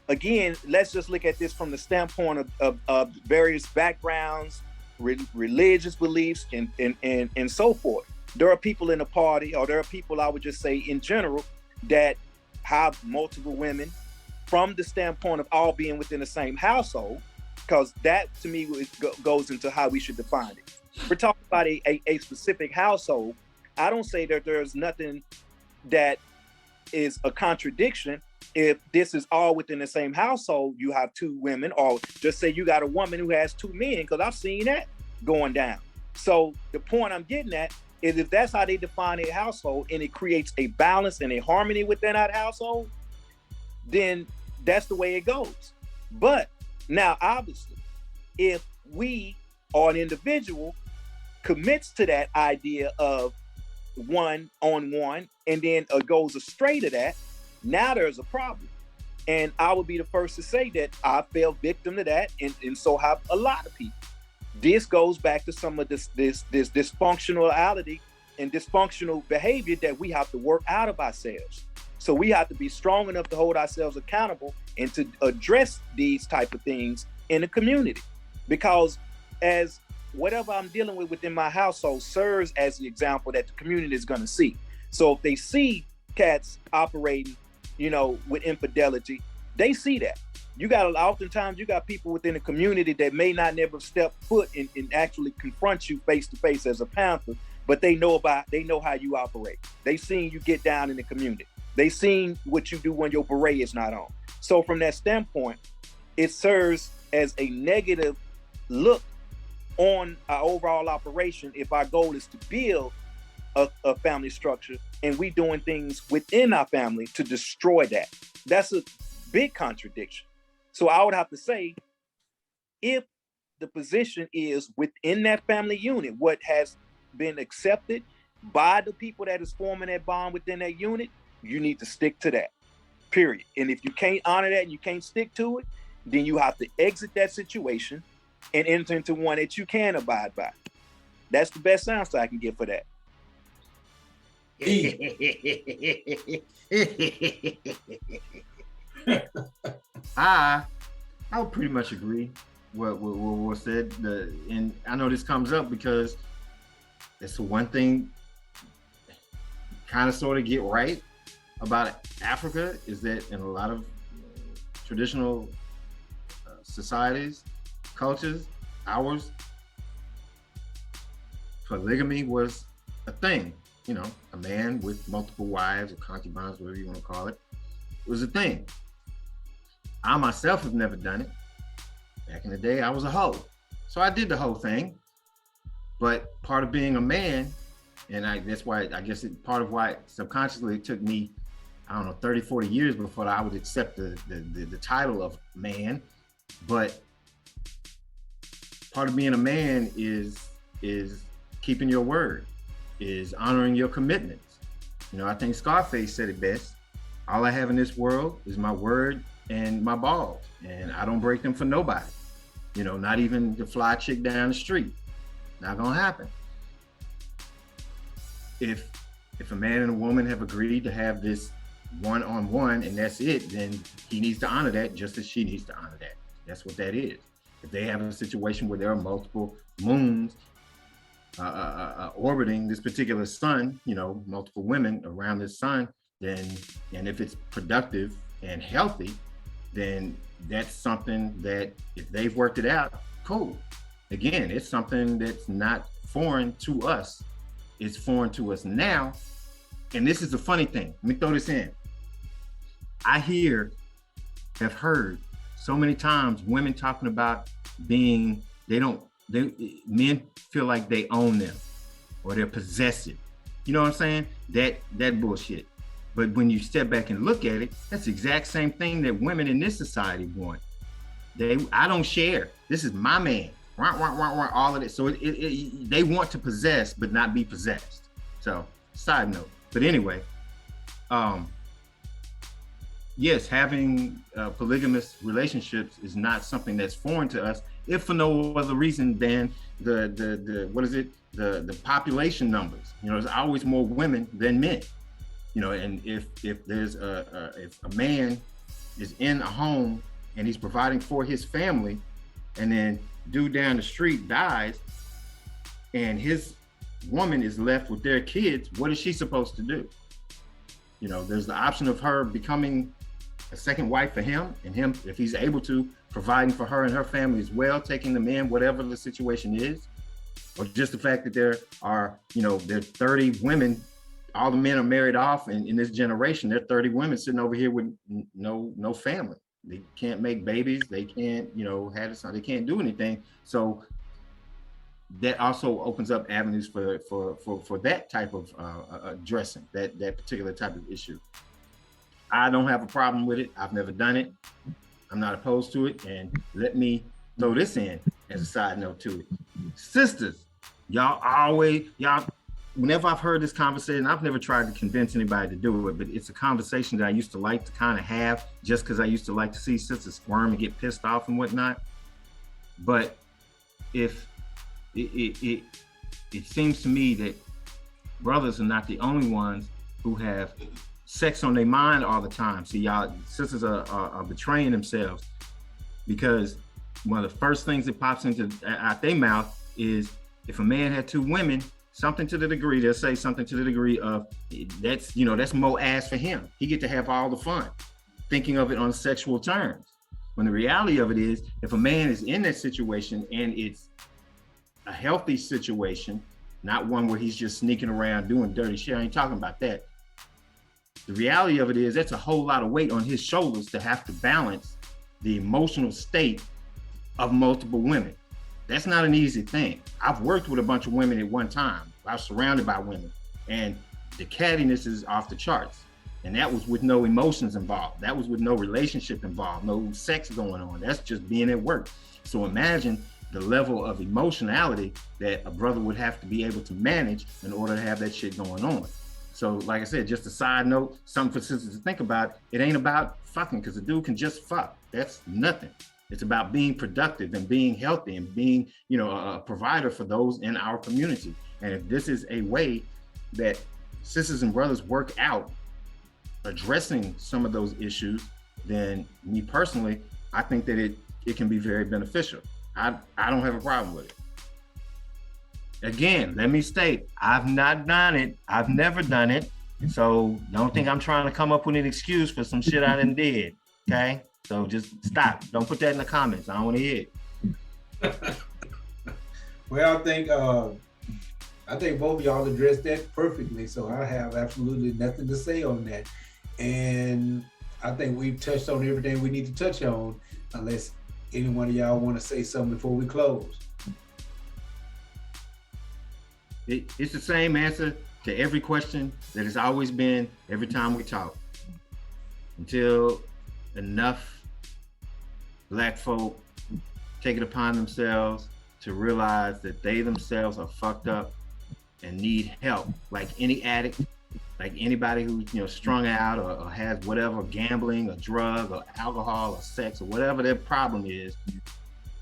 again, let's just look at this from the standpoint of various backgrounds, religious beliefs, and so forth. There are people in the party, or there are people, I would just say in general, that have multiple women from the standpoint of all being within the same household, because that to me goes into how we should define it. We're talking about a specific household. I don't say that there's nothing that is a contradiction if this is all within the same household. You have two women, or just say you got a woman who has two men, because I've seen that going down. So the point I'm getting at is, if that's how they define a household and it creates a balance and a harmony within that household, then that's the way it goes. But now, obviously, if we or an individual commits to that idea of one-on-one and then goes astray to that, now there's a problem. And I would be the first to say that I fell victim to that, and so have a lot of people. This goes back to some of this dysfunctionality and dysfunctional behavior that we have to work out of ourselves. So we have to be strong enough to hold ourselves accountable and to address these type of things in the community. Because as whatever I'm dealing with within my household serves as the example that the community is going to see. So if they see cats operating, with infidelity, they see that. Oftentimes you got people within the community that may not never step foot and actually confront you face to face as a Panther, but they know how you operate. They seen you get down in the community. They seen what you do when your beret is not on. So from that standpoint, it serves as a negative look on our overall operation if our goal is to build a family structure and we doing things within our family to destroy that. That's a big contradiction. So I would have to say, if the position is within that family unit, what has been accepted by the people that is forming that bond within that unit, you need to stick to that, period. And if you can't honor that and you can't stick to it, then you have to exit that situation and enter into one that you can abide by. That's the best answer I can give for that. I would pretty much agree what was said. And I know this comes up because it's the one thing kind of sort of get right about Africa, is that in a lot of traditional societies, cultures, ours, polygamy was a thing. A man with multiple wives or concubines, whatever you want to call it, was a thing. I myself have never done it. Back in the day, I was a hoe. So I did the whole thing. But part of being a man, and that's why I guess part of why subconsciously it took me, 30, 40 years before I would accept the title of man. But part of being a man is keeping your word, is honoring your commitments. I think Scarface said it best. All I have in this world is my word and my balls, and I don't break them for nobody. Not even the fly chick down the street. Not gonna happen. If a man and a woman have agreed to have this one-on-one and that's it, then he needs to honor that just as she needs to honor that. That's what that is. If they have a situation where there are multiple moons orbiting this particular sun, multiple women around this sun, then, and if it's productive and healthy, then that's something that if they've worked it out, cool. Again, it's something that's not foreign to us. It's foreign to us now. And this is the funny thing. Let me throw this in. I have heard so many times women talking about men feel like they own them or they're possessive. You know what I'm saying? That bullshit. But when you step back and look at it, that's the exact same thing that women in this society want. I don't share. This is my man. All of it. So they want to possess, but not be possessed. So, side note. But anyway, yes, having polygamous relationships is not something that's foreign to us, if for no other reason than the population numbers. You know, there's always more women than men. You know, and if there's if a man is in a home and he's providing for his family, and then dude down the street dies, and his woman is left with their kids, what is she supposed to do? You know, there's the option of her becoming a second wife for him, and him, if he's able to, providing for her and her family as well, taking them in, whatever the situation is, or just the fact that there are 30 women. All the men are married off, and in this generation, there are 30 women sitting over here with no family. They can't make babies. They can't, have a son. They can't do anything. So that also opens up avenues for that type of addressing that particular type of issue. I don't have a problem with it. I've never done it. I'm not opposed to it. And let me throw this in as a side note to it. Sisters, whenever I've heard this conversation, I've never tried to convince anybody to do it, but it's a conversation that I used to like to kind of have, just because I used to like to see sisters squirm and get pissed off and whatnot. But if it seems to me that brothers are not the only ones who have sex on their mind all the time. See, sisters are betraying themselves, because one of the first things that pops out their mouth is, if a man had two women, something to the degree, they'll say something to the degree of, that's more ass for him. He get to have all the fun, thinking of it on sexual terms. When the reality of it is, if a man is in that situation and it's a healthy situation, not one where he's just sneaking around doing dirty shit, I ain't talking about that. The reality of it is, that's a whole lot of weight on his shoulders to have to balance the emotional state of multiple women. That's not an easy thing. I've worked with a bunch of women at one time. I was surrounded by women, and the cattiness is off the charts. And that was with no emotions involved. That was with no relationship involved, no sex going on. That's just being at work. So imagine the level of emotionality that a brother would have to be able to manage in order to have that shit going on. So like I said, just a side note, something for sisters to think about. It ain't about fucking, because a dude can just fuck. That's nothing. It's about being productive and being healthy and being, a provider for those in our community. And if this is a way that sisters and brothers work out addressing some of those issues, then me personally, I think that it can be very beneficial. I don't have a problem with it. Again, let me state, I've not done it. I've never done it. So don't think I'm trying to come up with an excuse for some shit I done did, okay? So just stop. Don't put that in the comments. I don't want to hear it. Well, I think both of y'all addressed that perfectly. So I have absolutely nothing to say on that. And I think we've touched on everything we need to touch on, unless any one of y'all want to say something before we close. It's the same answer to every question that has always been every time we talk. Until enough Black folk take it upon themselves to realize that they themselves are fucked up and need help, like any addict, like anybody who's strung out or has whatever, gambling or drug or alcohol or sex or whatever their problem is.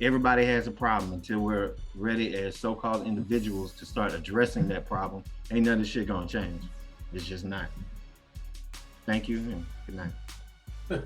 Everybody has a problem until we're ready as so-called individuals to start addressing that problem. Ain't none of this shit gonna change. It's just not. Thank you and good night.